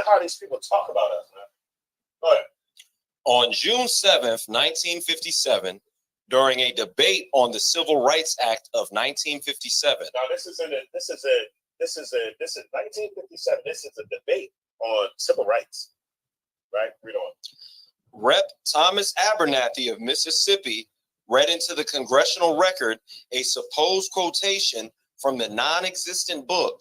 S9: how these people talk about us, man. Go ahead.
S10: On June 7th, 1957, during a debate on the Civil Rights Act of 1957.
S9: Now this is 1957. This is a debate on civil rights, right? Read on.
S10: Rep. Thomas Abernathy of Mississippi read into the congressional record a supposed quotation from the non-existent book,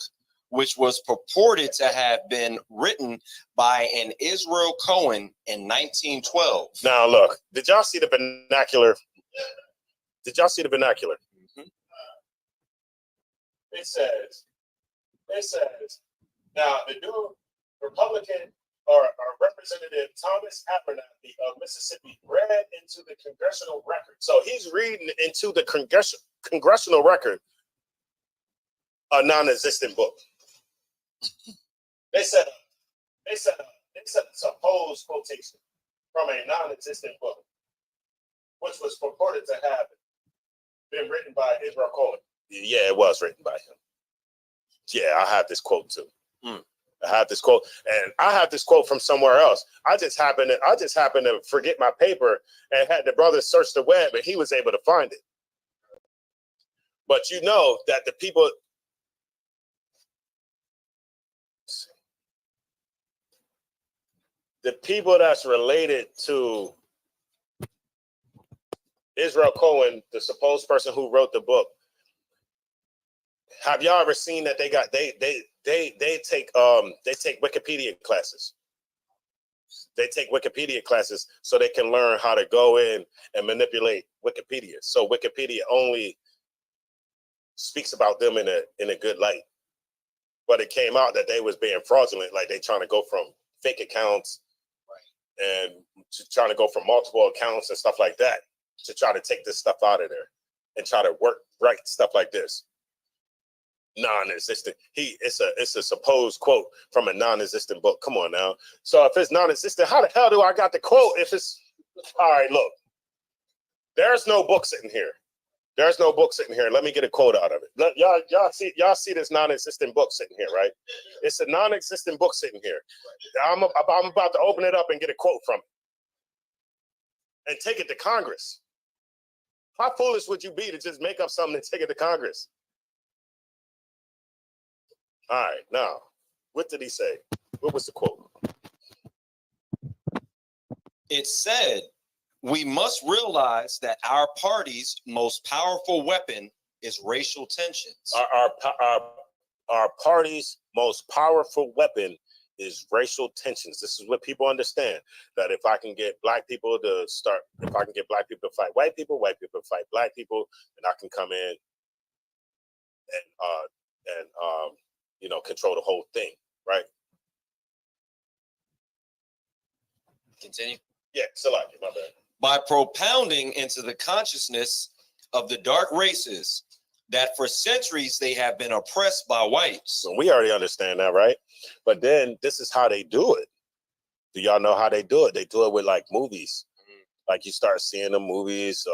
S10: which was purported to have been written by an Israel Cohen in 1912.
S9: Now look, did y'all see the vernacular? Mm-hmm. It says, now the new Republican or Representative Thomas Abernathy of Mississippi read into the congressional record. So he's reading into the congressional record a non-existent book. They said a supposed quotation from a non-existent book, which was purported to have been written by Israel Cohen. Yeah, it was written by him. Yeah, I have this quote too. I have this quote, and I have this quote from somewhere else. I just happened to forget my paper and had the brother search the web, and he was able to find it. But you know that the people that's related to Israel Cohen, the supposed person who wrote the book, have y'all ever seen that they take Wikipedia classes? They take Wikipedia classes so they can learn how to go in and manipulate Wikipedia. So Wikipedia only speaks about them in a good light. But it came out that they was being fraudulent, like they trying to go from fake accounts and trying to go from multiple accounts and stuff like that to try to take this stuff out of there and try to write stuff like this. Non-existent. It's a supposed quote from a non-existent book. Come on now. So if it's non-existent, how the hell do I got the quote? If it's all right, look, there's no book sitting here. There's no book sitting here. Let me get a quote out of it. Y'all see this non-existent book sitting here, right? It's a non-existent book sitting here. I'm about to open it up and get a quote from it and take it to Congress. How foolish would you be to just make up something and take it to Congress? All right, now, what did he say? What was the quote?
S10: It said, "We must realize that our party's most powerful weapon is racial tensions."
S9: Our party's most powerful weapon is racial tensions. This is what people understand, that if I can get black people to fight white people to fight black people, and I can come in and you know, control the whole thing, right?
S10: Continue.
S9: Yeah, Salaki, my bad.
S10: By propounding into the consciousness of the dark races that for centuries they have been oppressed by whites.
S9: So we already understand that, right? But then this is how they do it. Do y'all know how they do it? They do it with like movies. Like you start seeing the movies,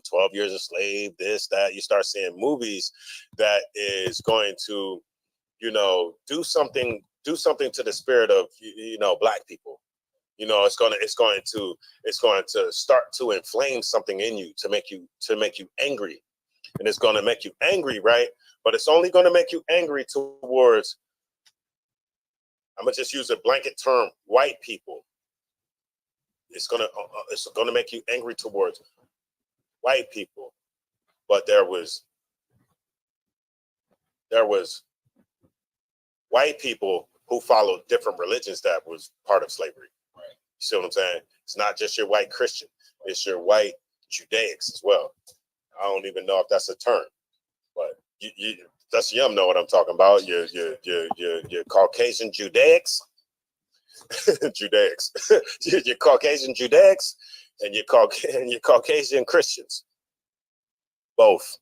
S9: 12 Years a Slave, this, that. You start seeing movies that is going to, you know, do something to the spirit of, you know, black people. You know, it's going to start to inflame something in you to make you angry, and it's going to make you angry, right? But it's only going to make you angry towards, I'm gonna just use a blanket term, white people. It's gonna make you angry towards white people, but there was white people who followed different religions that was part of slavery. Right. You see what I'm saying? It's not just your white Christian; it's your white Judaics as well. I don't even know if that's a term, but that's Yum know what I'm talking about. Your Caucasian Judaics. Judaics, your Caucasian Judaics, and your Caucasian Christians, both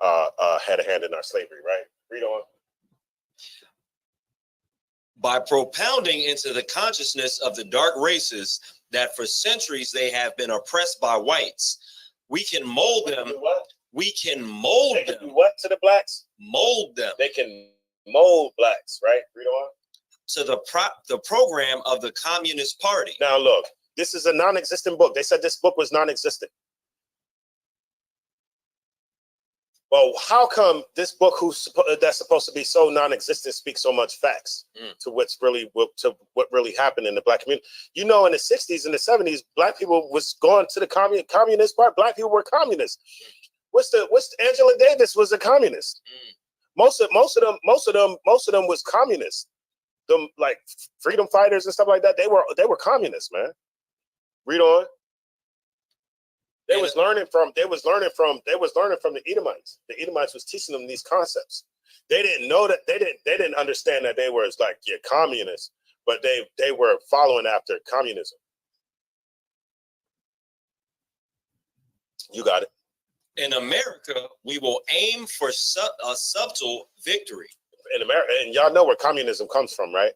S9: had a hand in our slavery, right? Read on.
S10: By propounding into the consciousness of the dark races that for centuries they have been oppressed by whites, we can mold them. We can mold them.
S9: Do what to the blacks?
S10: Mold them.
S9: They can mold blacks, right? Read on.
S10: To the program of the Communist Party.
S9: Now look, this is a non-existent book. They said this book was non-existent. Well, how come this book that's supposed to be so non-existent speaks so much facts to what really happened in the black community? You know, in the 60s and the 70s, black people was going to the Communist Party. Black people were communists. Angela Davis was a communist. Most of them was communists. Them like freedom fighters and stuff like that, they were communists, man. Read on. They was learning from the Edomites. The Edomites was teaching them these concepts. They didn't know that they didn't understand that they were like communists, but they were following after communism. You got it.
S10: In America, we will aim for a subtle victory.
S9: In America, and y'all know where communism comes from, right?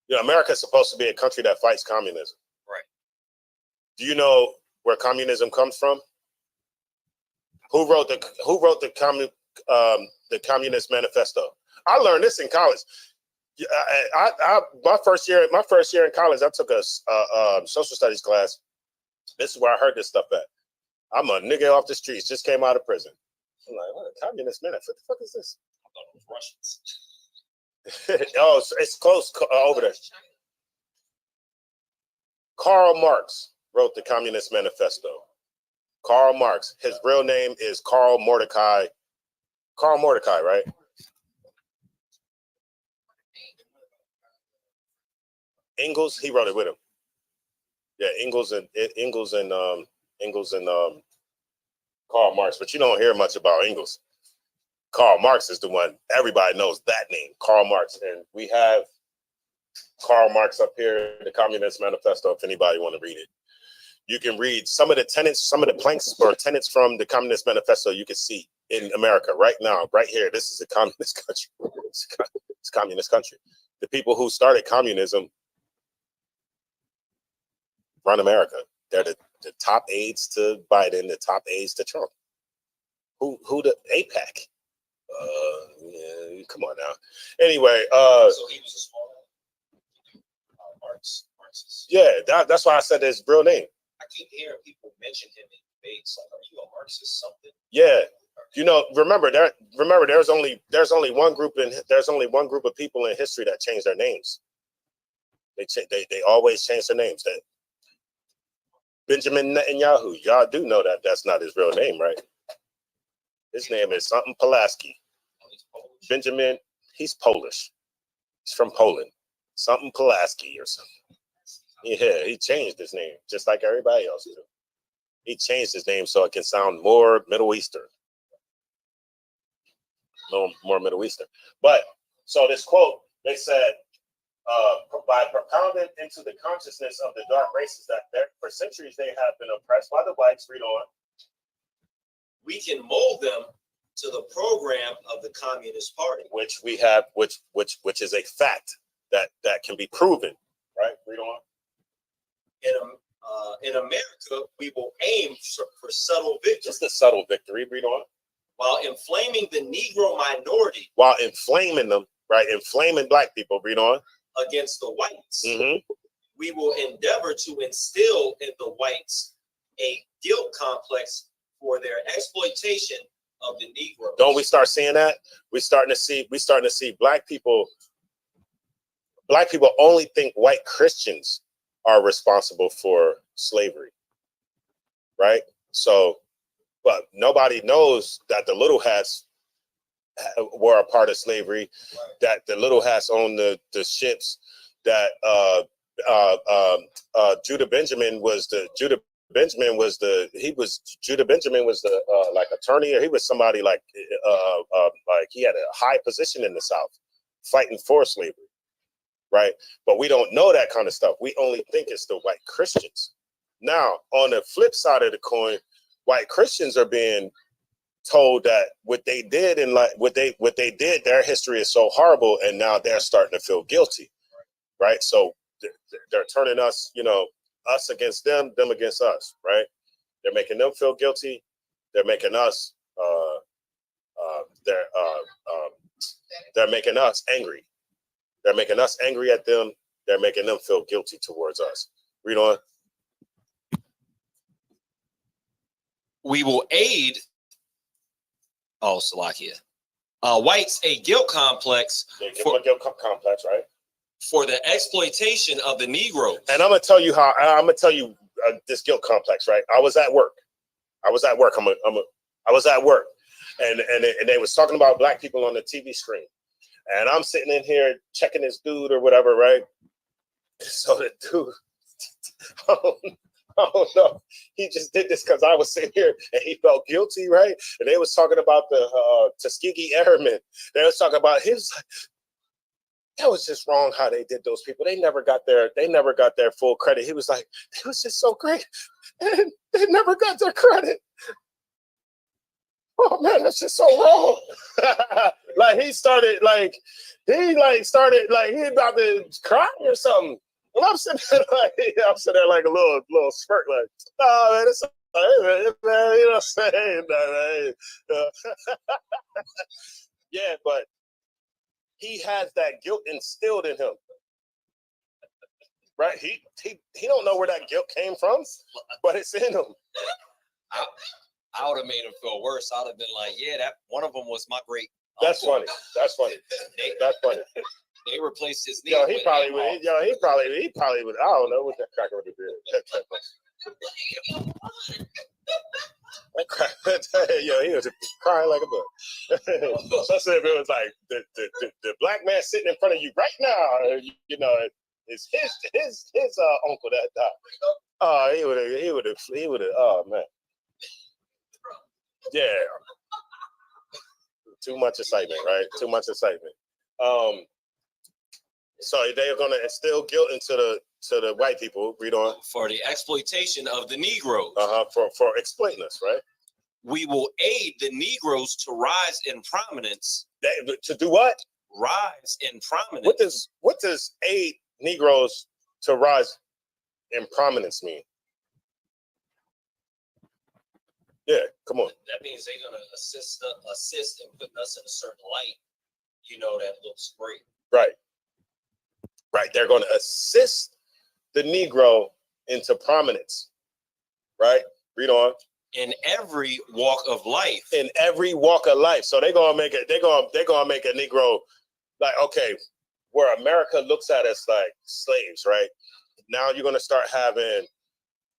S9: You know, America is supposed to be a country that fights communism.
S10: Right.
S9: Do you know where communism comes from? Who wrote the Communist Manifesto? I learned this in college. My first year in college, I took a social studies class. This is where I heard this stuff at. I'm a nigga off the streets, just came out of prison. I'm like, what a Communist Manifesto? What the fuck is this?
S10: Russians.
S9: Oh, it's close over there. Karl Marx wrote the Communist Manifesto. Karl Marx. His real name is Karl Mordecai. Karl Mordecai, right? Engels. He wrote it with him. Yeah, Engels and Karl Marx. But you don't hear much about Engels. Karl Marx is the one, everybody knows that name, Karl Marx. And we have Karl Marx up here, the Communist Manifesto, if anybody want to read it. You can read some of the tenets, some of the planks or tenets from the Communist Manifesto you can see in America right now, right here. This is a communist country. It's a communist country. The people who started communism run America. They're the top aides to Biden, the top aides to Trump. Who the AIPAC? Yeah, come on now. Anyway,
S10: so he was a small Marxist.
S9: Yeah, that's why I said his real name.
S10: I keep hearing people mention him in debates. Like, are you a Marxist? Something?
S9: Yeah, you know. Remember, there's only one group of people in history that change their names. They always change their names. That Benjamin Netanyahu, y'all do know that that's not his real name, right? His name is something Pulaski. Benjamin, he's Polish. He's from Poland. Something Pulaski or something. Yeah, he changed his name, just like everybody else did. He changed his name so it can sound more Middle Eastern. No more Middle Eastern. But, so this quote, they said, by propounding into the consciousness of the dark races that for centuries they have been oppressed by the whites, read on.
S10: We can mold them to the program of the Communist Party,
S9: which we have, which is a fact that can be proven, right? Read on.
S10: In America, we will aim for subtle victory.
S9: Just a subtle victory. Read on.
S10: While inflaming the Negro minority.
S9: While inflaming them, right? Inflaming black people. Read on.
S10: Against the whites.
S9: Mm-hmm.
S10: We will endeavor to instill in the whites a guilt complex for their exploitation of the Negro.
S9: Don't we start seeing that? We're starting to see black people. Black people only think white Christians are responsible for slavery, right? So, but nobody knows that the little hats were a part of slavery, that the little hats owned the ships, that Judah Benjamin was the like attorney, or he was somebody like he had a high position in the South fighting for slavery. Right. But we don't know that kind of stuff. We only think it's the white Christians. Now, on the flip side of the coin, white Christians are being told that what they did and like what they did, their history is so horrible, and now they're starting to feel guilty. Right. So they're turning us, us against them, them against us. Right. They're making them feel guilty. They're making us they're making us angry. They're making us angry at them. They're making them feel guilty towards us. Read on.
S10: We will aid, Salakia, whites a guilt complex.
S9: For a guilt complex, right?
S10: For the exploitation of the Negroes.
S9: And I'm gonna tell you this guilt complex, right? I was at work. I was at work, and they was talking about black people on the TV screen. And I'm sitting in here checking this dude or whatever, right? So the dude, I don't know. He just did this because I was sitting here and he felt guilty, right? And they was talking about the Tuskegee Airmen. They was talking about that was just wrong how they did those people. They never got their full credit. He was like, it was just so great. And they never got their credit. Oh man, that's just so wrong. He about to cry or something. And I'm sitting there like a little spurt, like, oh man, it's man, you know what I'm saying? Yeah, but he has that guilt instilled in him. Right? He don't know where that guilt came from, but it's in him.
S10: I would have made him feel worse. I'd have been like, yeah, that one of them was my great
S9: That's
S10: uncle.
S9: That's funny. That's funny.
S10: They replaced his name.
S9: Yo, he probably would. I don't know what that cracker would have did. Yo, he was crying like a bug. Especially if it was like the black man sitting in front of you right now. It's his uncle that died. Oh, he would have. Oh man. Yeah. Too much excitement, right? Too much excitement. So they're gonna instill guilt into the white people. Read on.
S10: For the exploitation of the Negroes.
S9: For exploiting us, right?
S10: We will aid the Negroes to rise in prominence.
S9: To do what?
S10: Rise in prominence.
S9: What does aid Negroes to rise in prominence mean? Yeah, come on.
S10: That means they're gonna assist in putting us in a certain light. That looks great.
S9: Right. They're going to assist the Negro into prominence. Right. Read on.
S10: In every walk of life.
S9: In every walk of life. So they're gonna make it. They're gonna make a Negro like, okay, where America looks at us like slaves, right? Now you're gonna start having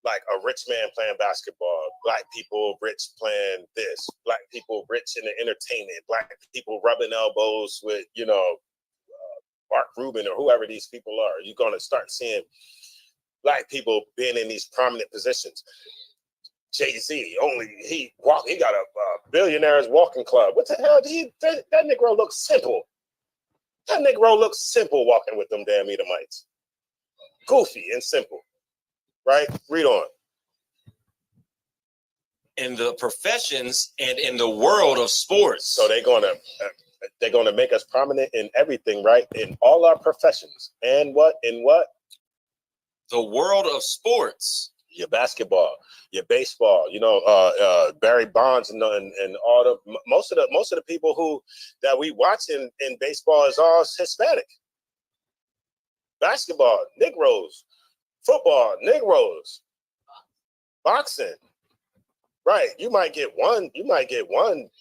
S9: like a rich man playing basketball, black people rich playing this, black people rich in the entertainment, black people rubbing elbows with, Mark Rubin or whoever these people are. You're going to start seeing black people being in these prominent positions. Jay-Z, he got a billionaire's walking club. What the hell? That Negro looks simple. That Negro looks simple walking with them damn Edomites. Goofy and simple, right? Read on.
S10: In the professions and in the world of sports.
S9: So they're gonna make us prominent in everything, right? In all our professions. And what? In what?
S10: The world of sports.
S9: Your basketball, your baseball, Barry Bonds and all the most of the people that we watch in baseball is all Hispanic. Basketball, Negroes, football, Negroes, boxing, right? You might get one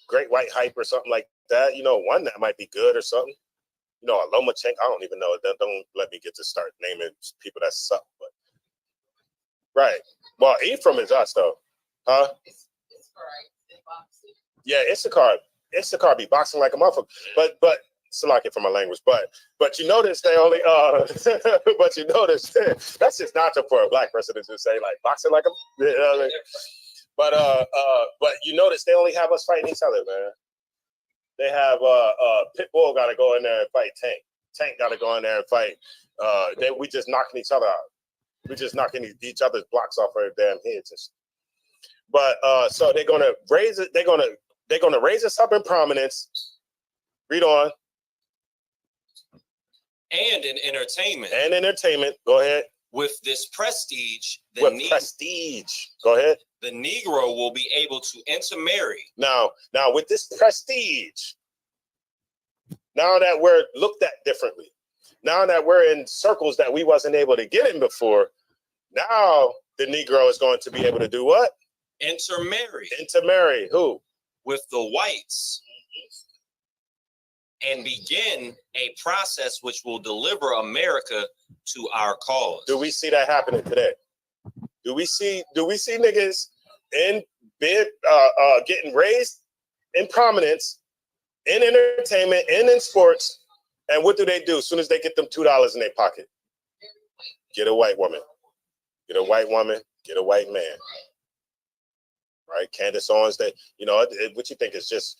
S9: great white hype or something like that. One that might be good or something. A Lomachenko, I don't even know. Don't let me get to start naming people that suck, but. Right. Well, Ephraim is us though, huh? Yeah, Issachar be boxing like a motherfucker. But Salaki for my language. But you notice they only but you notice that's just natural for a black person to just say like boxing like a but you notice they only have us fighting each other, man. They have Pitbull gotta go in there and fight Tank. Tank gotta go in there and fight. We just knocking each other out. We're just knocking each other's blocks off our damn heads. But so they're gonna raise it. They're gonna raise us up in prominence. Read on.
S10: And in entertainment.
S9: And entertainment. Go ahead.
S10: With this prestige,
S9: prestige. Go ahead.
S10: The Negro will be able to intermarry.
S9: Now with this prestige, now that we're looked at differently. Now that we're in circles that we wasn't able to get in before, now the Negro is going to be able to do what?
S10: Intermarry.
S9: Intermarry who?
S10: With the whites. And begin a process which will deliver America to our cause.
S9: Do we see that happening today? Do we see niggas getting raised in prominence, in entertainment, and in sports? And what do they do as soon as they get them $2 in their pocket? Get a white woman. Get a white woman. Get a white man. Right? Candace Owens, what you think is just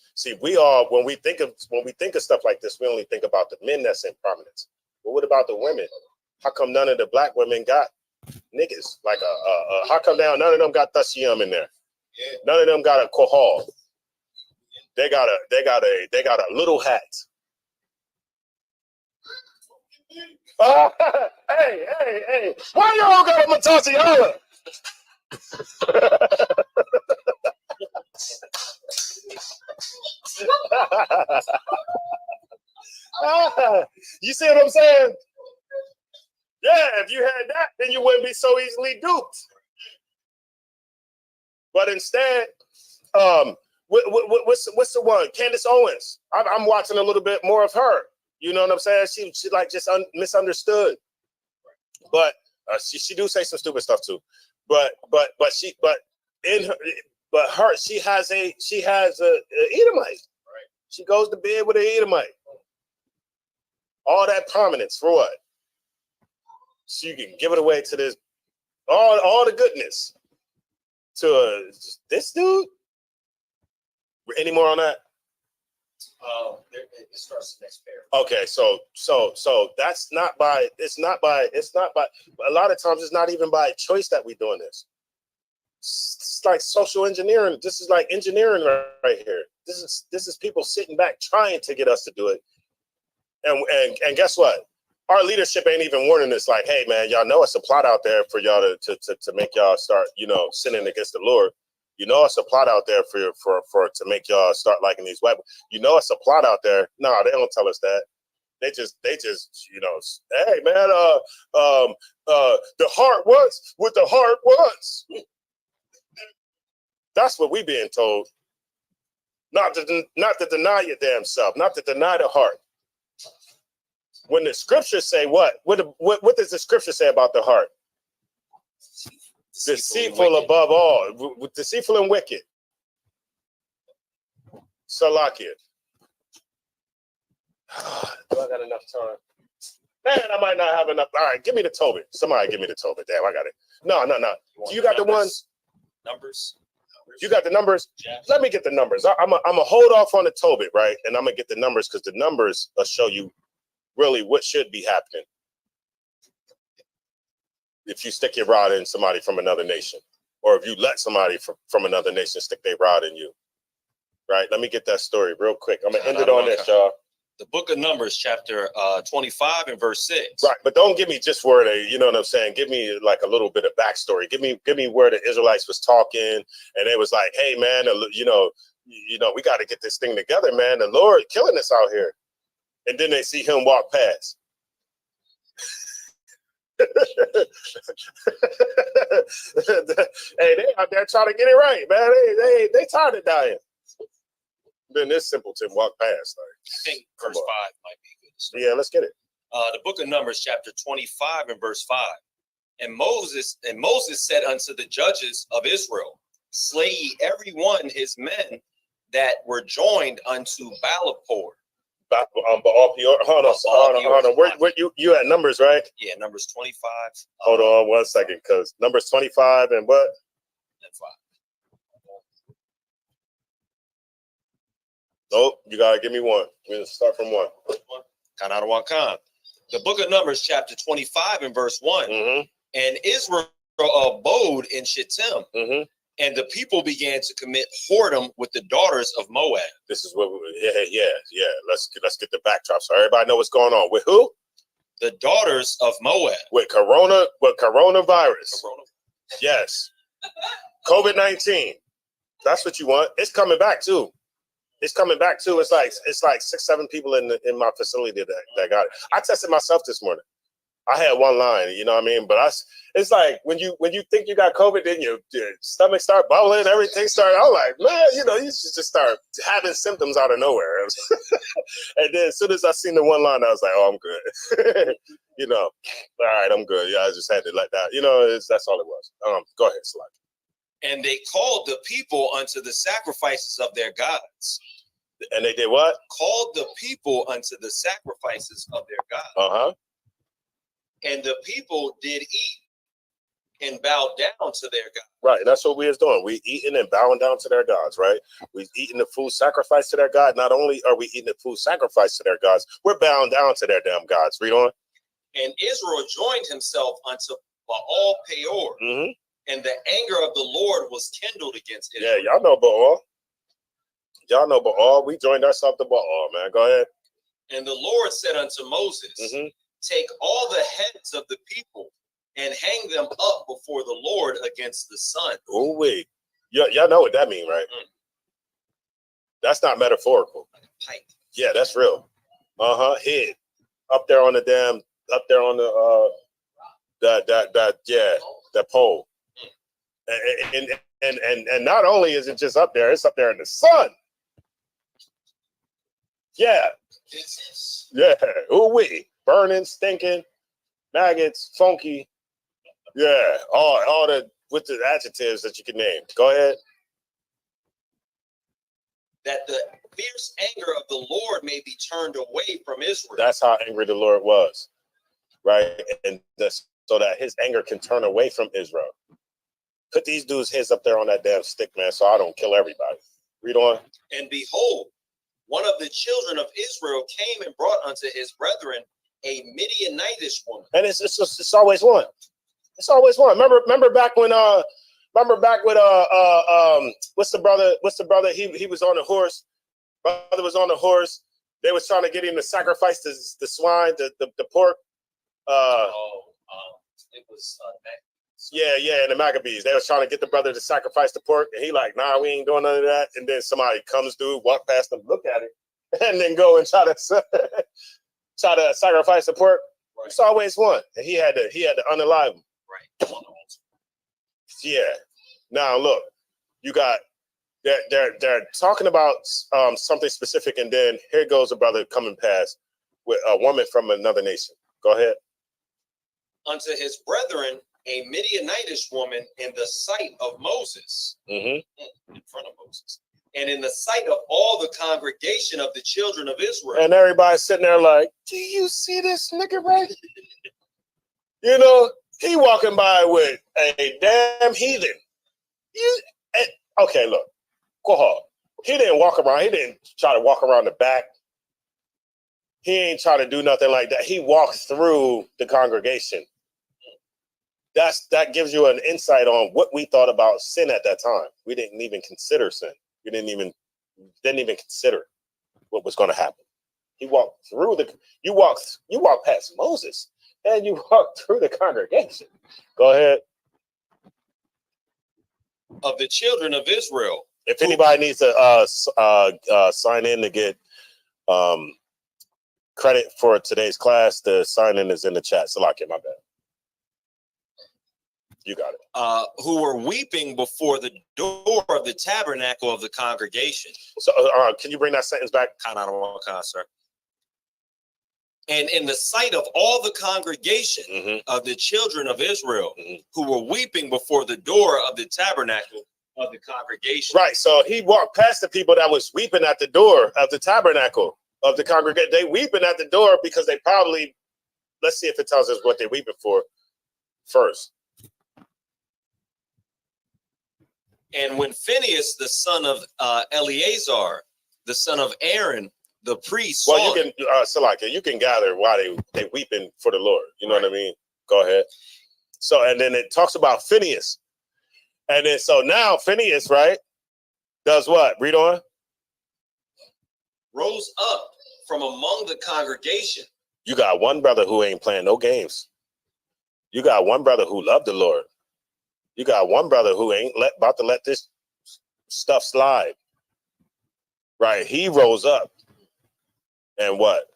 S9: when we think of stuff like this, we only think about the men that's in prominence. But what about the women? How come none of the black women got niggas? Like how come none of them got Thashiam in there? None of them got a kohal. They got a little hat. Hey! Why y'all got a Matasiana? You see what I'm saying? Yeah, if you had that, then you wouldn't be so easily duped. But instead, what's the one? Candace Owens. I'm watching a little bit more of her. You know what I'm saying? She like just misunderstood. But she do say some stupid stuff too. She has a Edomite. Right. She goes to bed with an Edomite. All that prominence for what? So you can give it away to this all the goodness to this dude. Any more on that?
S12: It starts the next pair.
S9: Okay, so that's not by. It's not by. A lot of times, it's not even by choice that we're doing this. It's like social engineering. This is like engineering right here. This is people sitting back trying to get us to do it. And guess what? Our leadership ain't even warning us. Like, hey man, y'all know it's a plot out there for y'all to make y'all start, sinning against the Lord. You know it's a plot out there for to make y'all start liking these white. You know it's a plot out there. No, they don't tell us that. They just hey man, the heart wants what the heart wants. That's what we being told. Not to deny your damn self, not to deny the heart. When the scriptures say what does the scripture say about the heart? Deceitful above all, deceitful and wicked. Salakia. Do I got enough time? Man, I might not have enough. All right, give me the Tobit. Somebody give me the Tobit. Damn, I got it. No. You got the ones?
S12: Numbers.
S9: You got the numbers?
S12: Yeah.
S9: Let me get the numbers. I'm going to hold off on the Tobit, right? And I'm going to get the numbers because the numbers will show you really what should be happening if you stick your rod in somebody from another nation, or if you let somebody from another nation stick their rod in you, right? Let me get that story real quick. I'm going to end it on this, y'all.
S10: The book of Numbers, chapter 25 and verse 6.
S9: Right, but don't give me just where they, you know what I'm saying? Give me like a little bit of backstory. Give me where the Israelites was talking, and it was like, hey man, you know, we got to get this thing together, man. The Lord killing us out here. And then they see him walk past. Hey, they out there trying to get it right, man. They tired of dying. Then this simpleton walked past. Like,
S10: I think verse 5 might be good.
S9: Yeah, let's get it.
S10: The book of Numbers, chapter 25 and verse 5. And Moses said unto the judges of Israel, slay ye every one his men that were joined unto Baalapor.
S9: Hold on. Where you at Numbers, right?
S10: Yeah, Numbers 25.
S9: Hold on 1 second, because Numbers 25 and what?
S10: And 5.
S9: Nope, you gotta give me one. We're gonna start from one.
S10: The book of Numbers, chapter 25 and verse 1.
S9: Mm-hmm.
S10: And Israel abode in Shittim.
S9: Mm-hmm.
S10: And the people began to commit whoredom with the daughters of Moab.
S9: This is what yeah. Let's get the backdrop so everybody know what's going on. With who?
S10: The daughters of Moab.
S9: With coronavirus. Yes. COVID-19. That's what you want. It's coming back too. It's like 6-7 people in my facility that got it. I tested myself this morning. I had one line, you know what I mean? But it's like when you think you got COVID, then your stomach start bubbling, everything started. I'm like, man, you should just start having symptoms out of nowhere. And then as soon as I seen the one line, I was like, oh, I'm good. All right, I'm good. Yeah, I just had to let that. That's all it was. Go ahead, Slide.
S10: And they called the people unto the sacrifices of their gods.
S9: And they did what?
S10: Called the people unto the sacrifices of their gods.
S9: Uh-huh.
S10: And the people did eat and bowed down to their God.
S9: Right, that's what we is doing. We eating and bowing down to their gods, right? We eating the food sacrifice to their God. Not only are we eating the food sacrifice to their gods, we're bowing down to their damn gods. Read on.
S10: And Israel joined himself unto Baal Peor.
S9: Mm-hmm.
S10: And the anger of the Lord was kindled against Israel.
S9: Yeah, y'all know Baal. We joined ourselves to Baal, man. Go ahead.
S10: And the Lord said unto Moses,
S9: mm-hmm.
S10: Take all the heads of the people and hang them up before the Lord against the sun.
S9: Oh, wait. Y'all know what that means, right?
S10: Mm.
S9: That's not metaphorical.
S10: Pipe.
S9: Yeah, that's real. Head. Up there on the that pole. Mm. And not only is it just up there, it's up there in the sun. Yeah. Yeah. Ooh wee. Burning, stinking, maggots, funky. Yeah. All the with the adjectives that you can name. Go ahead.
S10: That the fierce anger of the Lord may be turned away from Israel.
S9: That's how angry the Lord was. Right? And so that his anger can turn away from Israel. Put these dudes' heads up there on that damn stick, man, so I don't kill everybody. Read on.
S10: And behold, one of the children of Israel came and brought unto his brethren a Midianitish woman.
S9: And it's always one. It's always one. Remember back with what's the brother? He was on a horse. Brother was on the horse. They was trying to get him to sacrifice the swine, the pork.
S10: It was
S9: Yeah, and the Maccabees. They was trying to get the brother to sacrifice the pork, and he like, nah, we ain't doing none of that. And then somebody comes through, walk past them, look at it, and then go and try to sacrifice the pork. Right. It's always one, and he had to unalive him.
S10: Right.
S9: Yeah. Now look, you got they're talking about something specific, and then here goes a brother coming past with a woman from another nation. Go ahead.
S10: Unto his brethren, a Midianitish woman in the sight of Moses,
S9: mm-hmm.
S10: in front of Moses. and in the sight of all the congregation of the children of Israel.
S9: And everybody's sitting there like, do you see this nigga right? You know, he walking by with a damn heathen. Okay, look, go hard. He didn't walk around. He didn't try to walk around the back. He ain't try to do nothing like that. He walked through the congregation. That gives you an insight on what we thought about sin at that time. We didn't even consider sin. We didn't even consider what was going to happen. He walked through you walked past Moses and you walked through the congregation. Go ahead.
S10: Of the children of Israel.
S9: If anybody needs to sign in to get credit for today's class, the sign in is in the chat. Salakia, my bad. You got it.
S10: Who were weeping before the door of the tabernacle of the congregation.
S9: So, can you bring that sentence back?
S10: Sir. And in the sight of all the congregation of the children of Israel, who were weeping before the door of the tabernacle of the congregation.
S9: Right. So he walked past the people that was weeping at the door of the tabernacle of the congregation. They weeping at the door because they probably, let's see if it tells us what they're weeping for first.
S10: And when Phinehas, the son of Eleazar, the son of Aaron, the priest,
S9: well, you can, Salaka, you can gather why they weeping for the Lord. You know what I mean? Go ahead. So, and then it talks about Phinehas. And then, so now Phinehas, right, does what? Read on.
S10: Rose up from among the congregation.
S9: You got one brother who ain't playing no games. You got one brother who loved the Lord. You got one brother who ain't about to let this stuff slide. Right. He rose up. And what?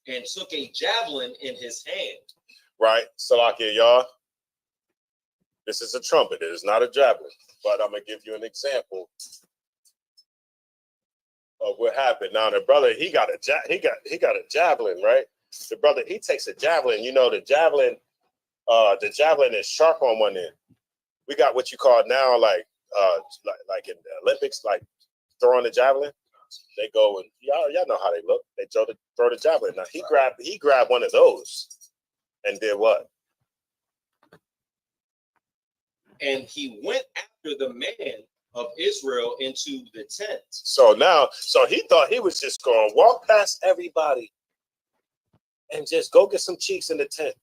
S10: And took a javelin in his hand.
S9: Right. Salakia, y'all. This is a trumpet. It is not a javelin. But I'm going to give you an example of what happened. Now, the brother, he got a javelin, right? The brother, he takes a javelin. You know, the javelin is sharp on one end. We got what you call now, like in the Olympics, like throwing the javelin. They go and y'all know how they look. They throw the javelin. Now he grabbed one of those and did what?
S10: And he went after the man of Israel into the tent.
S9: So he thought he was just going to walk past everybody and just go get some cheeks in the tent.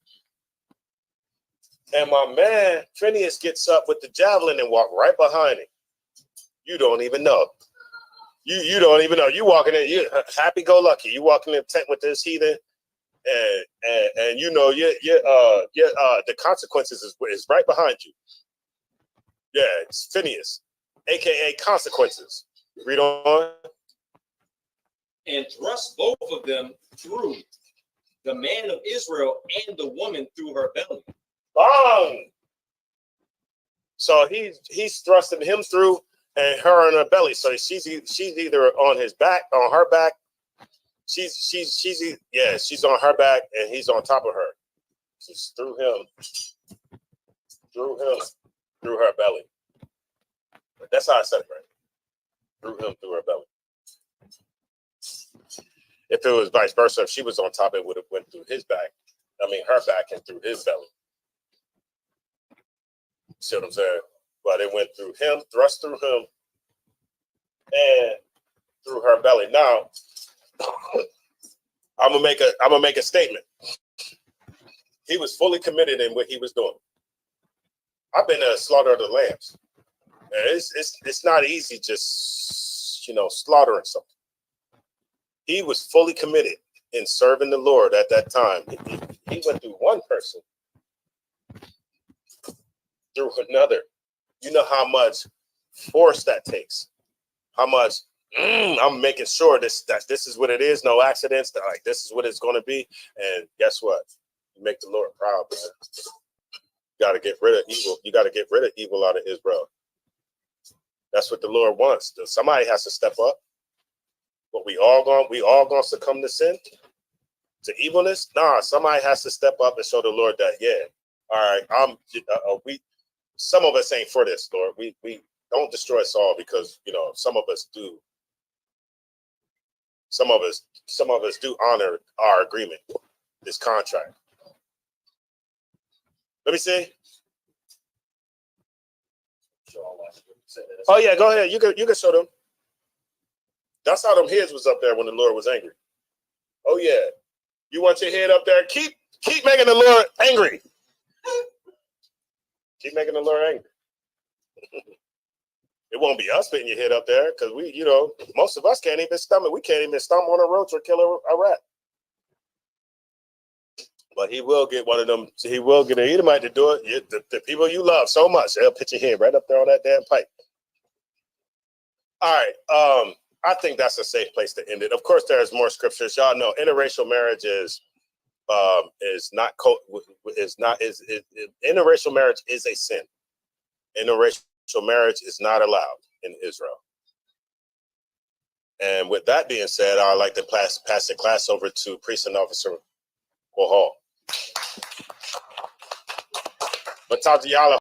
S9: And my man Phinehas gets up with the javelin and walk right behind him. You don't even know. You don't even know. You walking in, you happy go lucky. You walking in the tent with this heathen, and you know the consequences is right behind you. Yeah, it's Phinehas, aka consequences. Read on.
S10: And thrust both of them through, the man of Israel and the woman through her belly.
S9: Bang! So he's thrusting him through and her in her belly. So she's either on his back, on her back. She's on her back and he's on top of her. She's through her belly. That's how I said it, right? Through her belly. If it was vice versa, if she was on top, it would have went through his back. I mean, her back and through his belly. See what I'm saying? But it went through him, thrust through him, and through her belly. Now, I'm gonna make a statement. He was fully committed in what he was doing. I've been to slaughter of the lambs. And it's not easy just slaughtering something. He was fully committed in serving the Lord at that time. He went through one person, through another. You know how much force that takes. How much I'm making sure that this is what it is. No accidents. Like this is what it's going to be. And guess what? You make the Lord proud, man. You got to get rid of evil. You got to get rid of evil out of Israel. That's what the Lord wants. Somebody has to step up. But we all gonna succumb to sin, to evilness? Nah, somebody has to step up and show the Lord that, yeah, all right, some of us ain't for this, Lord. We don't destroy us all, because you know some of us do. Some of us do honor our agreement, this contract. Let me see. Oh yeah, go ahead. You can show them. That's how them heads was up there when the Lord was angry. Oh yeah, you want your head up there? Keep making the Lord angry. Keep making the Lord angry. It won't be us putting your head up there, because we, you know, most of us can't even stomach. We can't even stomp on a roach or kill a rat. But he will get one of them. He will get an Edomite to do it. The people you love so much, they'll put your head right up there on that damn pipe. All right. I think that's a safe place to end it. Of course, there's more scriptures. Y'all know interracial marriage interracial marriage is a sin. Interracial marriage is not allowed in Israel. And with that being said, I'd like to pass the class over to Priest and Officer Hall. But talk to y'all.